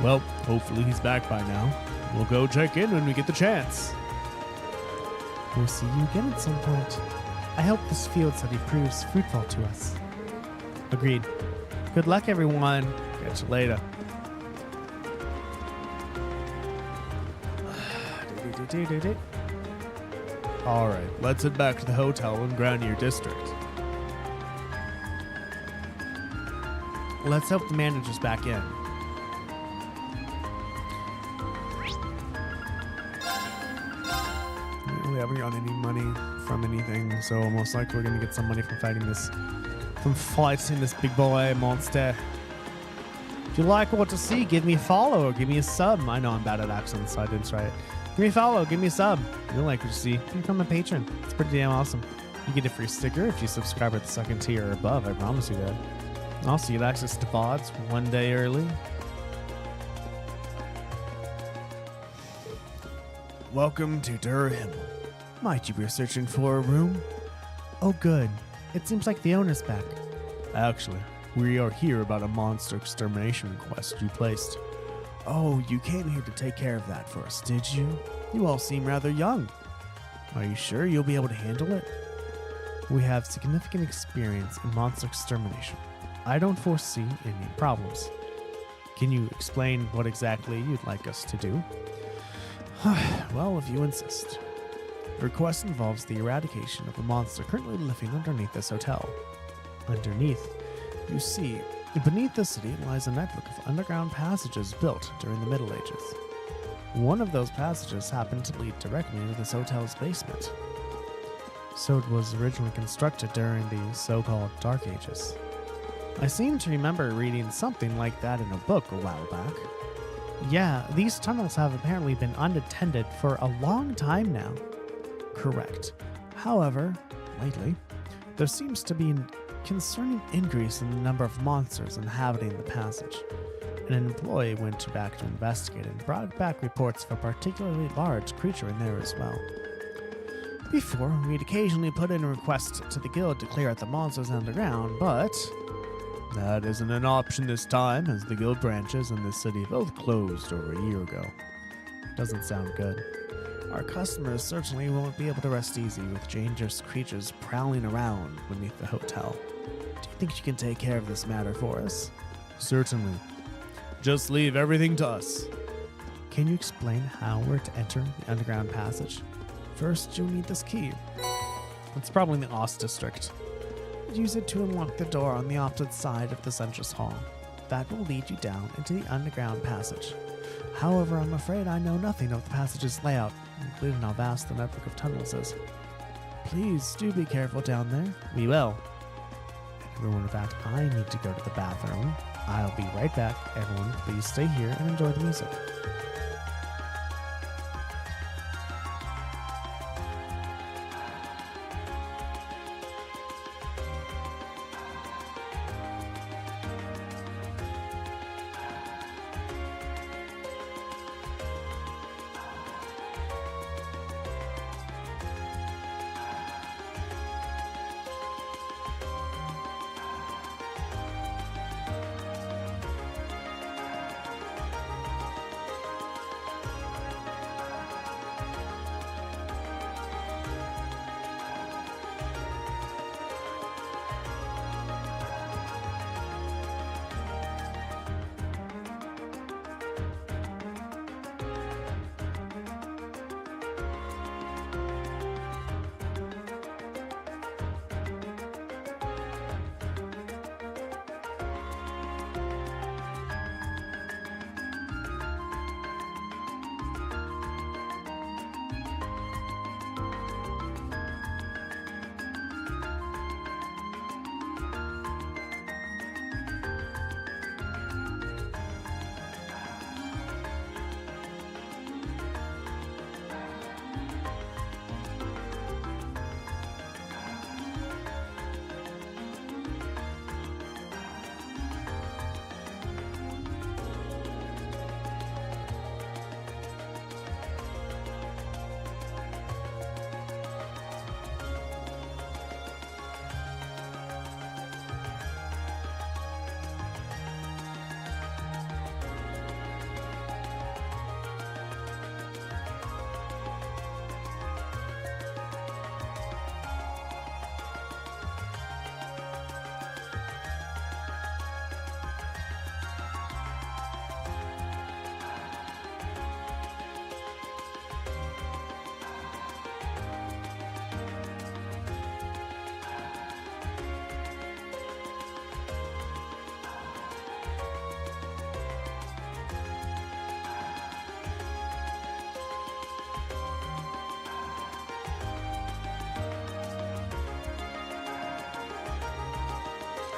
Well, hopefully he's back by now. We'll go check in when we get the chance. We'll see you again at some point. I hope this field study proves fruitful to us. Agreed. Good luck, everyone. Catch you later. Alright, let's head back to the hotel in Granier District. Let's hope the manager's back in. really haven't gotten any money from anything, so most likely we're gonna get some money from fighting this big boy monster. If you like what to see, give me a follow or give me a sub. I know I'm bad at accents, so I didn't try it. Give me a follow, give me a sub. If you like what you see, become a patron. It's pretty damn awesome. You get a free sticker if you subscribe at the 2nd tier or above, I promise you that. Also, you get access to VODs 1 day early. Welcome to Durham. Might you be searching for a room? Oh good, it seems like the owner's back. Actually, we are here about a monster extermination request you placed. Oh, you came here to take care of that for us, did you? You all seem rather young. Are you sure you'll be able to handle it? We have significant experience in monster extermination. I don't foresee any problems. Can you explain what exactly you'd like us to do? Well, if you insist. The request involves the eradication of a monster currently living underneath this hotel. Underneath, you see, beneath the city lies a network of underground passages built during the Middle Ages. One of those passages happened to lead directly to this hotel's basement. So it was originally constructed during the so-called Dark Ages. I seem to remember reading something like that in a book a while back. Yeah, these tunnels have apparently been unattended for a long time now. Correct. However, lately, there seems to be a concerning increase in the number of monsters inhabiting the passage. An employee went back to investigate and brought back reports of a particularly large creature in there as well. Before, we'd occasionally put in a request to the guild to clear out the monsters underground, but that isn't an option this time, as the guild branches in this city both closed over a year ago. Doesn't sound good. Our customers certainly won't be able to rest easy with dangerous creatures prowling around beneath the hotel. Do you think you can take care of this matter for us? Certainly. Just leave everything to us. Can you explain how we're to enter the underground passage? First, you'll need this key. It's probably in the Ost district. Use it to unlock the door on the opposite side of the Centrus Hall. That will lead you down into the underground passage. However, I'm afraid I know nothing of the passage's layout, including how vast the network of tunnels is. Please do be careful down there. We will. Everyone, in fact, I need to go to the bathroom. I'll be right back. Everyone, please stay here and enjoy the music.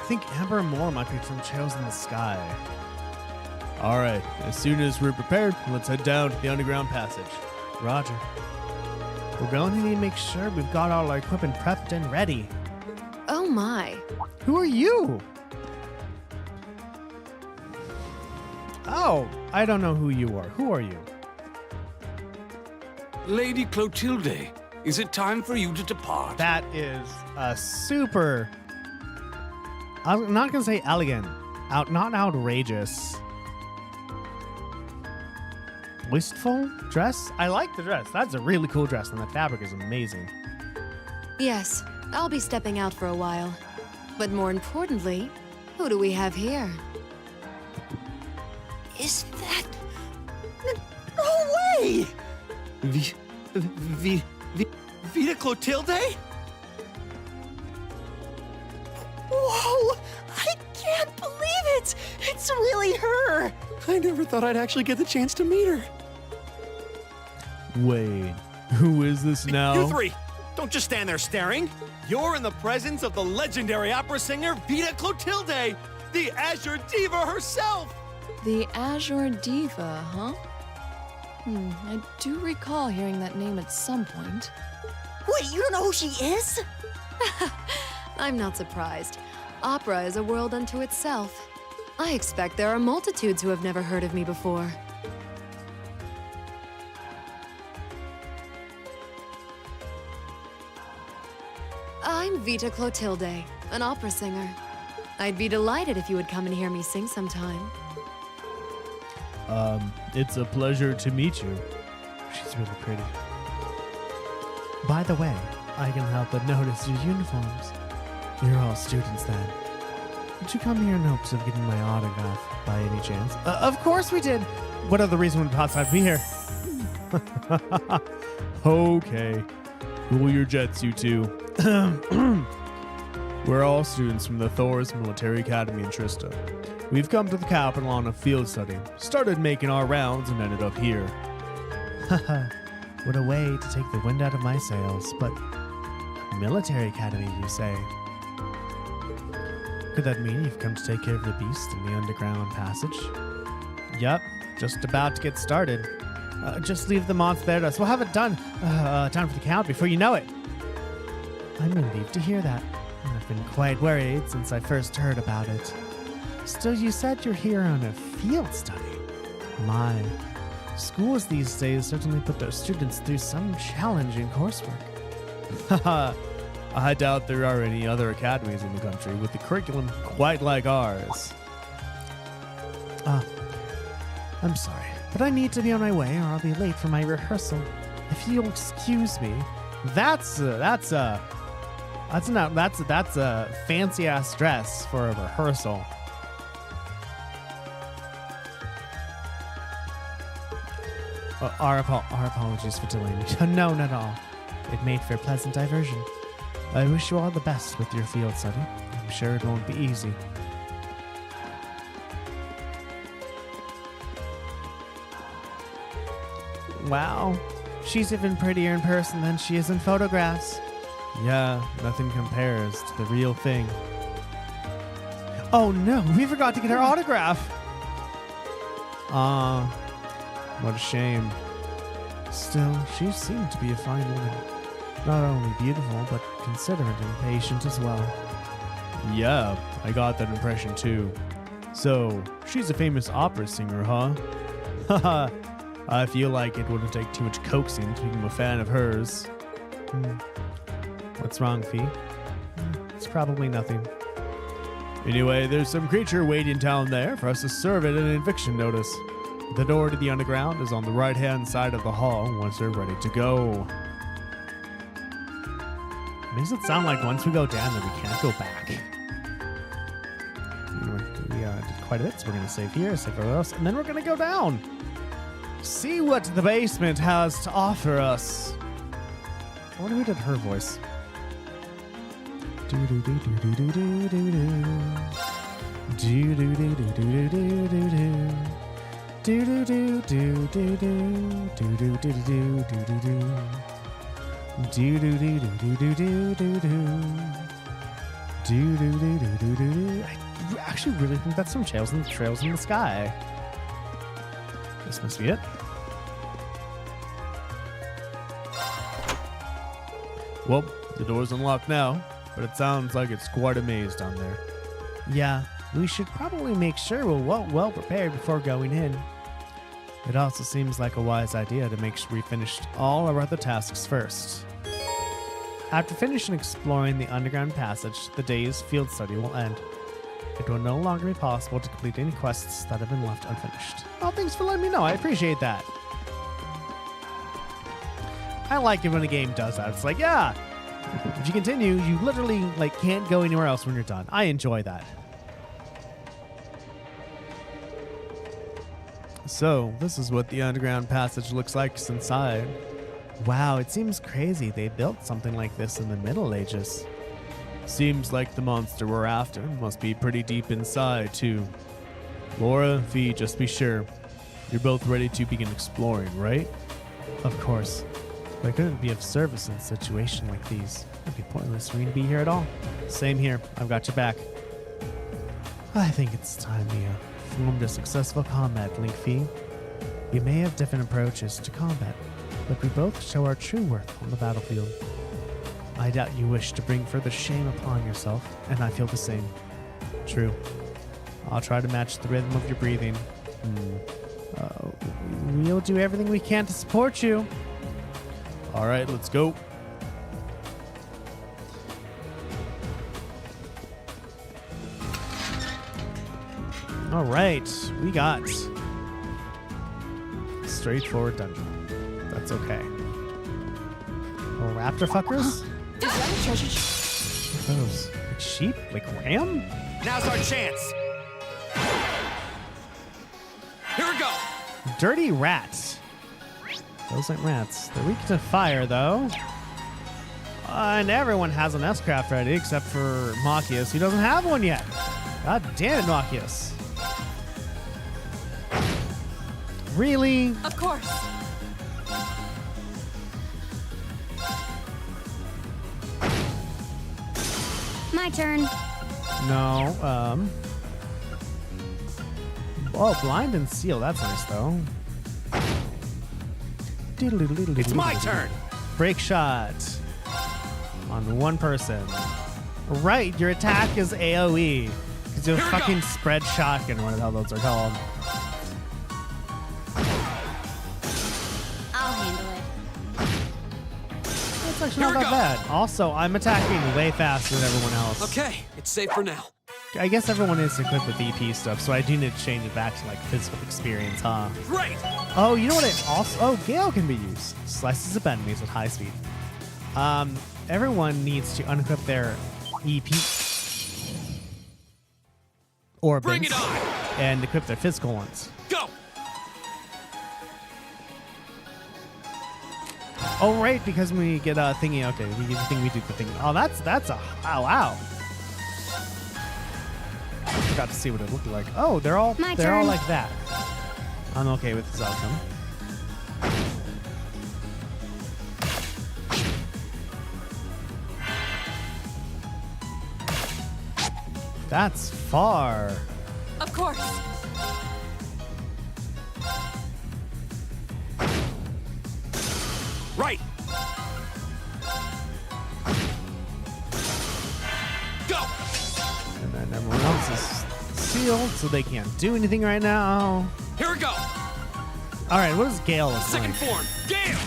think Amber and Moore might be from Trails in the Sky. All right, as soon as we're prepared, let's head down to the underground passage. Roger. We're going to need to make sure we've got all our equipment prepped and ready. Oh my. Who are you? Oh, I don't know who you are. Who are you? Lady Clotilde, is it time for you to depart? That is a super... I'm not going to say elegant. Not outrageous. Wistful dress? I like the dress. That's a really cool dress, and the fabric is amazing. Yes, I'll be stepping out for a while. But more importantly, who do we have here? Is that... No way! Vita Clotilde? Whoa! I can't believe it! It's really her! I never thought I'd actually get the chance to meet her. Wait, who is this now? You three, don't just stand there staring. You're in the presence of the legendary opera singer Vita Clotilde, the Azure Diva herself. The Azure Diva, huh? I do recall hearing that name at some point. Wait, you don't know who she is? I'm not surprised. Opera is a world unto itself. I expect there are multitudes who have never heard of me before. I'm Vita Clotilde, an opera singer. I'd be delighted if you would come and hear me sing sometime. It's a pleasure to meet you. She's really pretty. By the way, I can help but notice your uniforms. You're all students then. Did you come here in hopes of getting my autograph by any chance? Of course we did! What other reason would possibly be here? Okay. Cool your jets, you two. We're all students from the Thor's Military Academy in Trista. We've come to the capital on a field study, started making our rounds, and ended up here. Haha, what a way to take the wind out of my sails, but... Military Academy, you say? Could that mean you've come to take care of the beast in the underground passage? Yup, just about to get started. Just leave the monster there to us. We'll have it done. Time for the count before you know it. I'm relieved to hear that. I've been quite worried since I first heard about it. Still, you said you're here on a field study. My, schools these days certainly put their students through some challenging coursework. Haha, I doubt there are any other academies in the country with a curriculum quite like ours. I'm sorry, but I need to be on my way or I'll be late for my rehearsal. If you'll excuse me, that's a fancy ass dress for a rehearsal. Our apologies for delaying you. No, not at all. It made for a pleasant diversion. I wish you all the best with your field study. I'm sure it won't be easy. Wow, she's even prettier in person than she is in photographs. Yeah, nothing compares to the real thing. Oh no, we forgot to get her autograph! What a shame. Still, she seemed to be a fine woman. Not only beautiful, but considerate and patient as well. Yeah, I got that impression too. So, she's a famous opera singer, huh? Haha, I feel like it wouldn't take too much coaxing to become a fan of hers. What's wrong, Fee? It's probably nothing. Anyway, there's some creature waiting down there for us to serve it an eviction notice. The door to the underground is on the right-hand side of the hall once they're ready to go. Makes it sound like once we go down, then we can't go back. We did quite a bit, so we're going to save here, save everywhere else, and then we're going to go down. See what the basement has to offer us. I wonder who did her voice. Do do do do do do do. I actually really think that's some trails in the sky. This must be it. Well, the door's unlocked now, but it sounds like it's quite a maze down there. Yeah, we should probably make sure we're well prepared before going in. It also seems like a wise idea to make sure we finished all our other tasks first. After finishing exploring the underground passage, the day's field study will end. It will no longer be possible to complete any quests that have been left unfinished. Oh, thanks for letting me know. I appreciate that. I like it when a game does that. It's like, yeah, if you continue, you literally like can't go anywhere else when you're done. I enjoy that. So, this is what the underground passage looks like inside. Wow, it seems crazy they built something like this in the Middle Ages. Seems like the monster we're after must be pretty deep inside, too. Laura, V, just be sure. You're both ready to begin exploring, right? Of course. But I couldn't be of service in a situation like these. It'd be pointless for me to be here at all. Same here. I've got your back. I think it's time we formed a successful combat link, V. We may have different approaches to combat, but we both show our true worth on the battlefield. I doubt you wish to bring further shame upon yourself, and I feel the same. True. I'll try to match the rhythm of your breathing. We'll do everything we can to support you. All right, let's go. All right, we got straightforward dungeon. That's okay. Oh, raptor fuckers? Is that a treasure What are those? Like sheep? Like ram? Now's our chance. Here we go. Dirty rats. Those aren't rats. They're weak to fire, though. And everyone has an S-craft ready, except for Machias, who doesn't have one yet. God damn it, Machias. Really? Of course. My turn. No. Oh, blind and seal. That's nice, though. It's my turn. Break shot on one person. Right, your attack is AoE. Because you're fucking spread shotgun, or what the hell those are called. I'll handle it. It's actually not that bad. Also, I'm attacking way faster than everyone else. Okay, it's safe for now. I guess everyone is equipped with EP stuff, so I do need to change it back to like physical experience, huh? Great. Oh, you know what it also... Oh, Gale can be used. Slices up enemies at high speed. Everyone needs to unequip their EP orbs. Bring it on. And equip their physical ones. Go. Oh, right, because we get a thingy. Okay, we get the thing, we do the thing. Oh, that's a... Wow. I forgot to see what it looked like. Oh, they're all like that. I'm okay with this outcome. That's far. Of course. Right. Go. And then everyone else is sealed, so they can't do anything right now. Here we go. All right, what is Gale look Second like? form. Gale.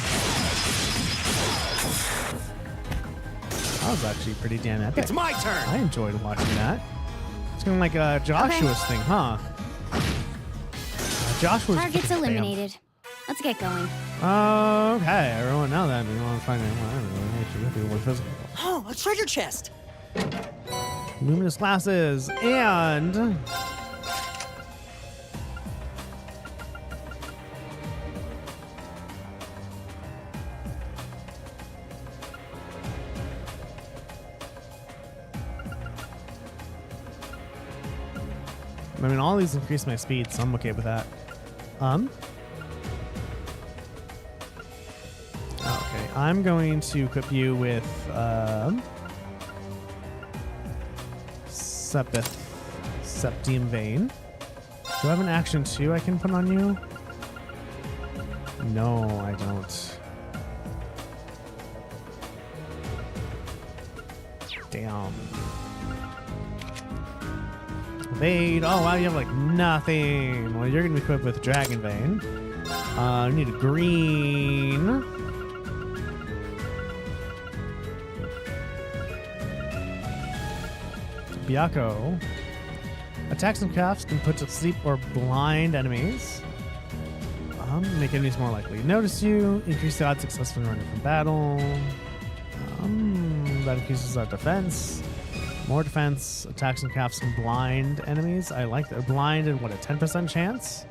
That was actually pretty damn epic. It's my turn. I enjoyed watching that. It's kind of like Joshua's thing, huh? Joshua's Target's bam. eliminated. Let's get going. Okay, everyone. Now that we want to find out, I don't know, actually, more physical. Oh, a treasure chest. Luminous glasses and I mean, all these increase my speed, so I'm okay with that. Okay, I'm going to equip you with Septium Vein. Do I have an action 2 I can put on you? No, I don't. Damn. Evade. Oh, wow, you have like nothing. Well, you're going to be equipped with Dragon Vein. I need a green. Byakko. Attacks and crafts can put to sleep or blind enemies. Make enemies more likely to notice you. Increase the odds successfully running from battle. That increases our defense. More defense. Attacks and crafts can blind enemies. I like that. Blind and what, a 10% chance?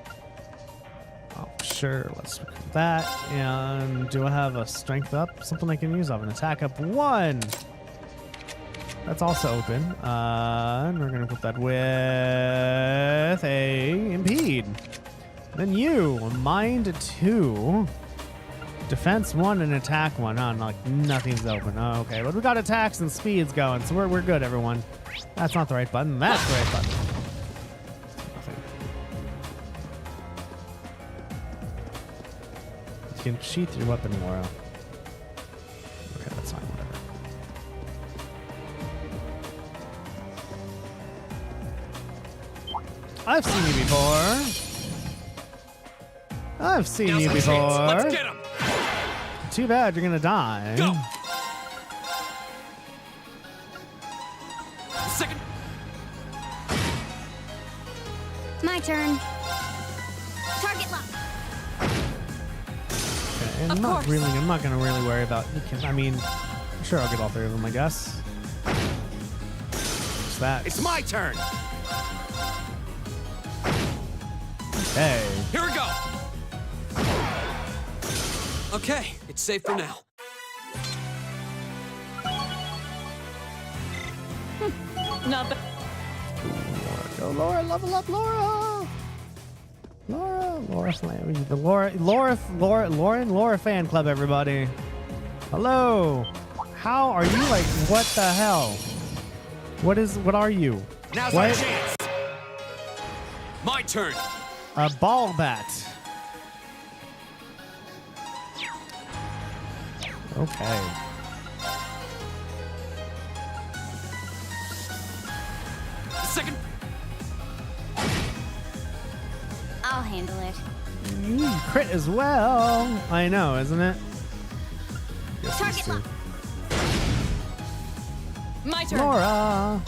Oh, sure. Let's pick that. And do I have a strength up? Something I can use. I have an attack up 1. That's also open. And we're going to put that with a impede. Then you, mind 2, defense 1 and attack 1. Oh, no, like nothing's open. Oh, okay, but we got attacks and speeds going, so we're good, everyone. That's not the right button. That's the right button. Nothing. You can sheath your weapon, Laura. Okay, that's fine. Whatever. I've seen you before. I've seen you before. Let's get him. Too bad you're gonna die. Go. Second. My turn. Target lock. Okay, and I'm not gonna really worry about. I mean, sure, I'll get all 3 of them, I guess. What's that? It's my turn. Hey. Here we go. Okay, it's safe for now. Not bad. Go, Laura! Level up, Laura! Laura Slam. The Laura fan club, everybody. Hello. How are you? Like, what the hell? What are you? Now's What? our chance. My turn. A ball bat. Okay. Second. I'll handle it. Crit as well. I know, isn't it? Guess Target these two. lock. My turn. Laura.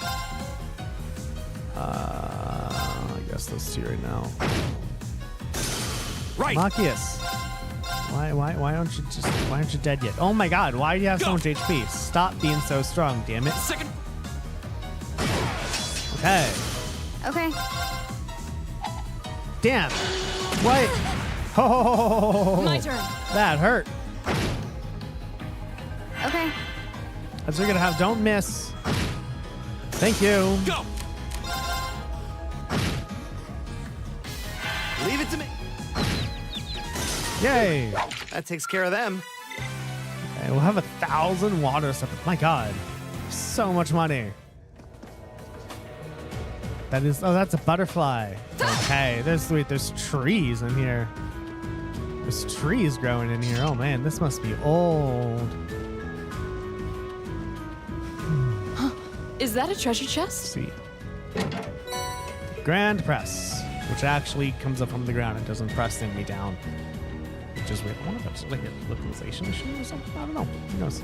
I guess those 2 right now. Right. Machias. Why aren't you dead yet? Oh my god, why do you have so much HP? Stop being so strong, damn it. Second. Okay. Okay. Damn. What? Oh, My turn. that hurt. Okay. That's what you're gonna have. Don't miss. Thank you. Go. Leave it to me. Yay. That takes care of them. Okay, we'll have 1,000 water stuff. My god. So much money. That is, oh, that's a butterfly. Okay, there's trees in here. There's trees growing in here. Oh man, this must be old. Is that a treasure chest? Sweet. Grand press, which actually comes up from the ground. It doesn't press me down. Which is weird. I wonder if it's like a localization issue or something. I don't know. Who knows?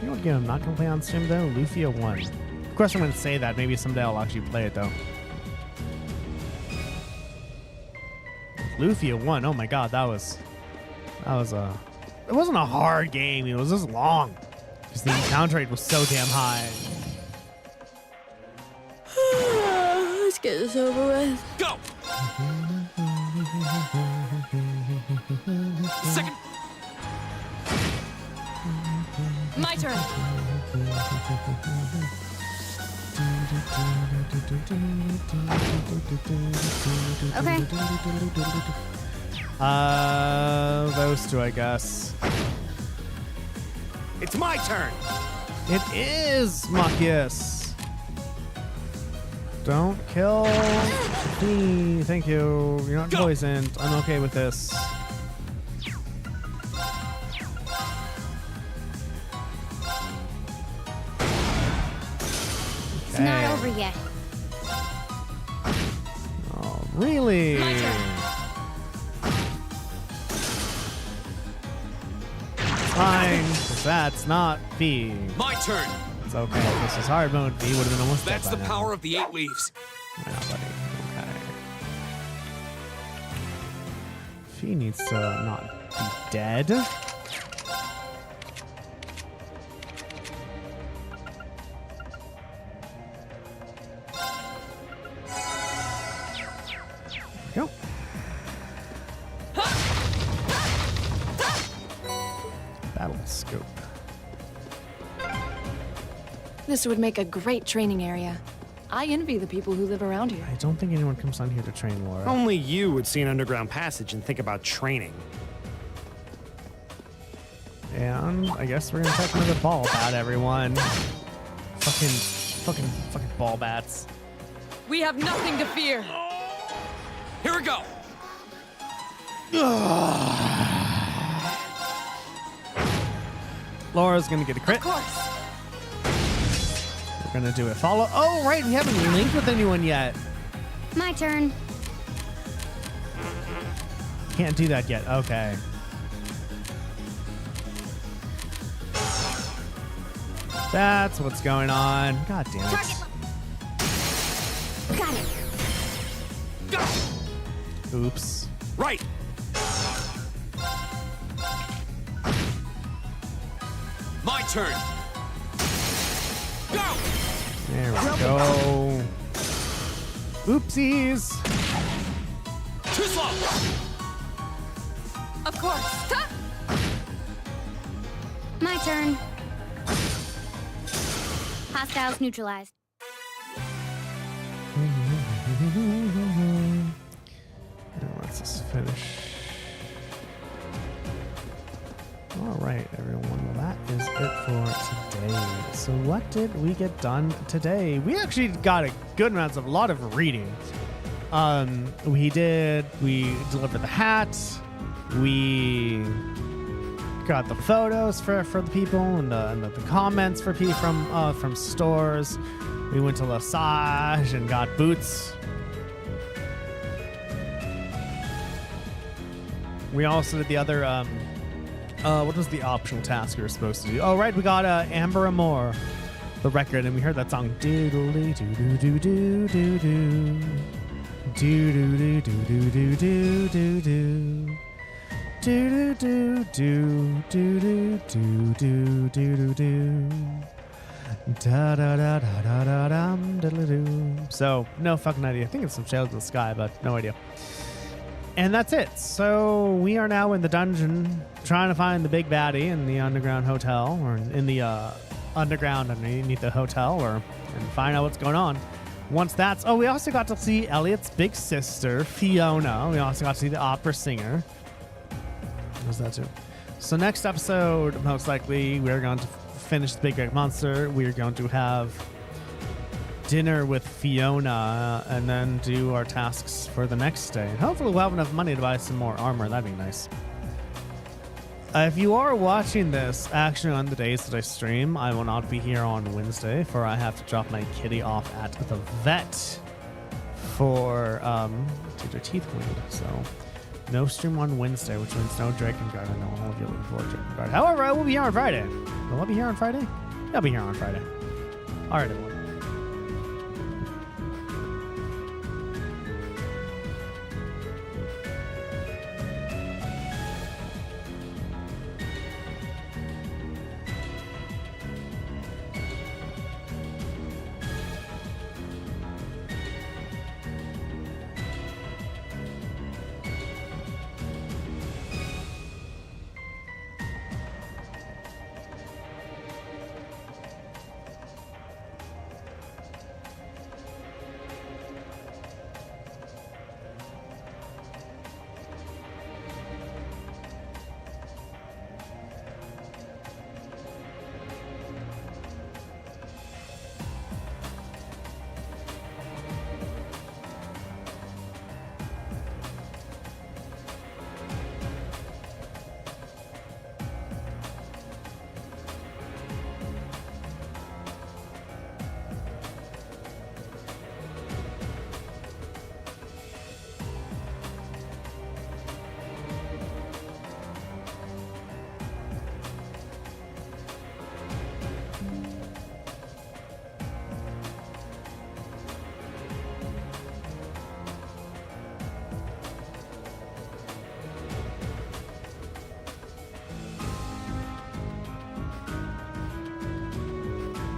You know what game I'm not gonna play on stream though? Lufia 1. Of course I'm gonna say that. Maybe someday I'll actually play it though. Lufia 1. Oh my god, that was a. It wasn't a hard game. It was just long because the encounter rate was so damn high. Let's get this over with. Go. Second. My turn. Okay. Those 2, I guess. It's my turn. It is Machias. Don't kill me. Thank you. You're not poisoned. I'm okay with this. It's not over yet. Oh, really? My turn. Fine. 'Cause that's not Fee. My turn. It's okay. This is hard mode. Fee would have been almost dead That's by the now. power of the 8 leaves. Yeah, buddy. Okay. Fee needs to not be dead. Go. Battle scope. This would make a great training area. I envy the people who live around here. I don't think anyone comes on here to train Laura. Only you would see an underground passage and think about training. And I guess we're gonna take another ball bat, everyone. Fucking ball bats. We have nothing to fear. Here we go. Laura's gonna get a crit. Of course. We're gonna do a follow. Oh, right, we haven't linked with anyone yet. My turn. Can't do that yet. Okay. That's what's going on. God damn it. Target locked. Got it. Oops. Right. My turn. Go. There we go. Oopsies. Too slow. Of course. Ha! My turn. Hostiles neutralized. Let's just finish. All right, everyone. Well, that is it for today. So what did we get done today? We actually got a good amount of a lot of reading. We delivered the hat. We got the photos for the people and the comments for people from stores. We went to Lesage and got boots. We also did the other what was the optional task we were supposed to do? Oh right, we got Amber Amore, the record, and we heard that song doodly doo doo doo doo doo doo doo doo doo doo doo doo doo doo. Do do do do do do do do do do da da da da da da dum diddly doo. So no fucking idea. I think it's some Shadows in the Sky, but no idea. And that's it. So we are now in the dungeon trying to find the big baddie in the underground hotel, or in the underground underneath the hotel, and find out what's going on. Once that's we also got to see Elliot's big sister Fiona. We also got to see the opera singer. There's that too. So next episode, most likely, we're going to finish the Big Red Monster. We're going to have dinner with Fiona and then do our tasks for the next day. And hopefully we'll have enough money to buy some more armor. That'd be nice. If you are watching this actually on the days that I stream, I will not be here on Wednesday, for I have to drop my kitty off at the vet for to their teeth cleaned. So no stream on Wednesday, which means no Dragon Guard. I know all of you are looking forward to Dragon Guard. However, I will be here on Friday. Will I be here on Friday? I'll be here on Friday. All right, everyone.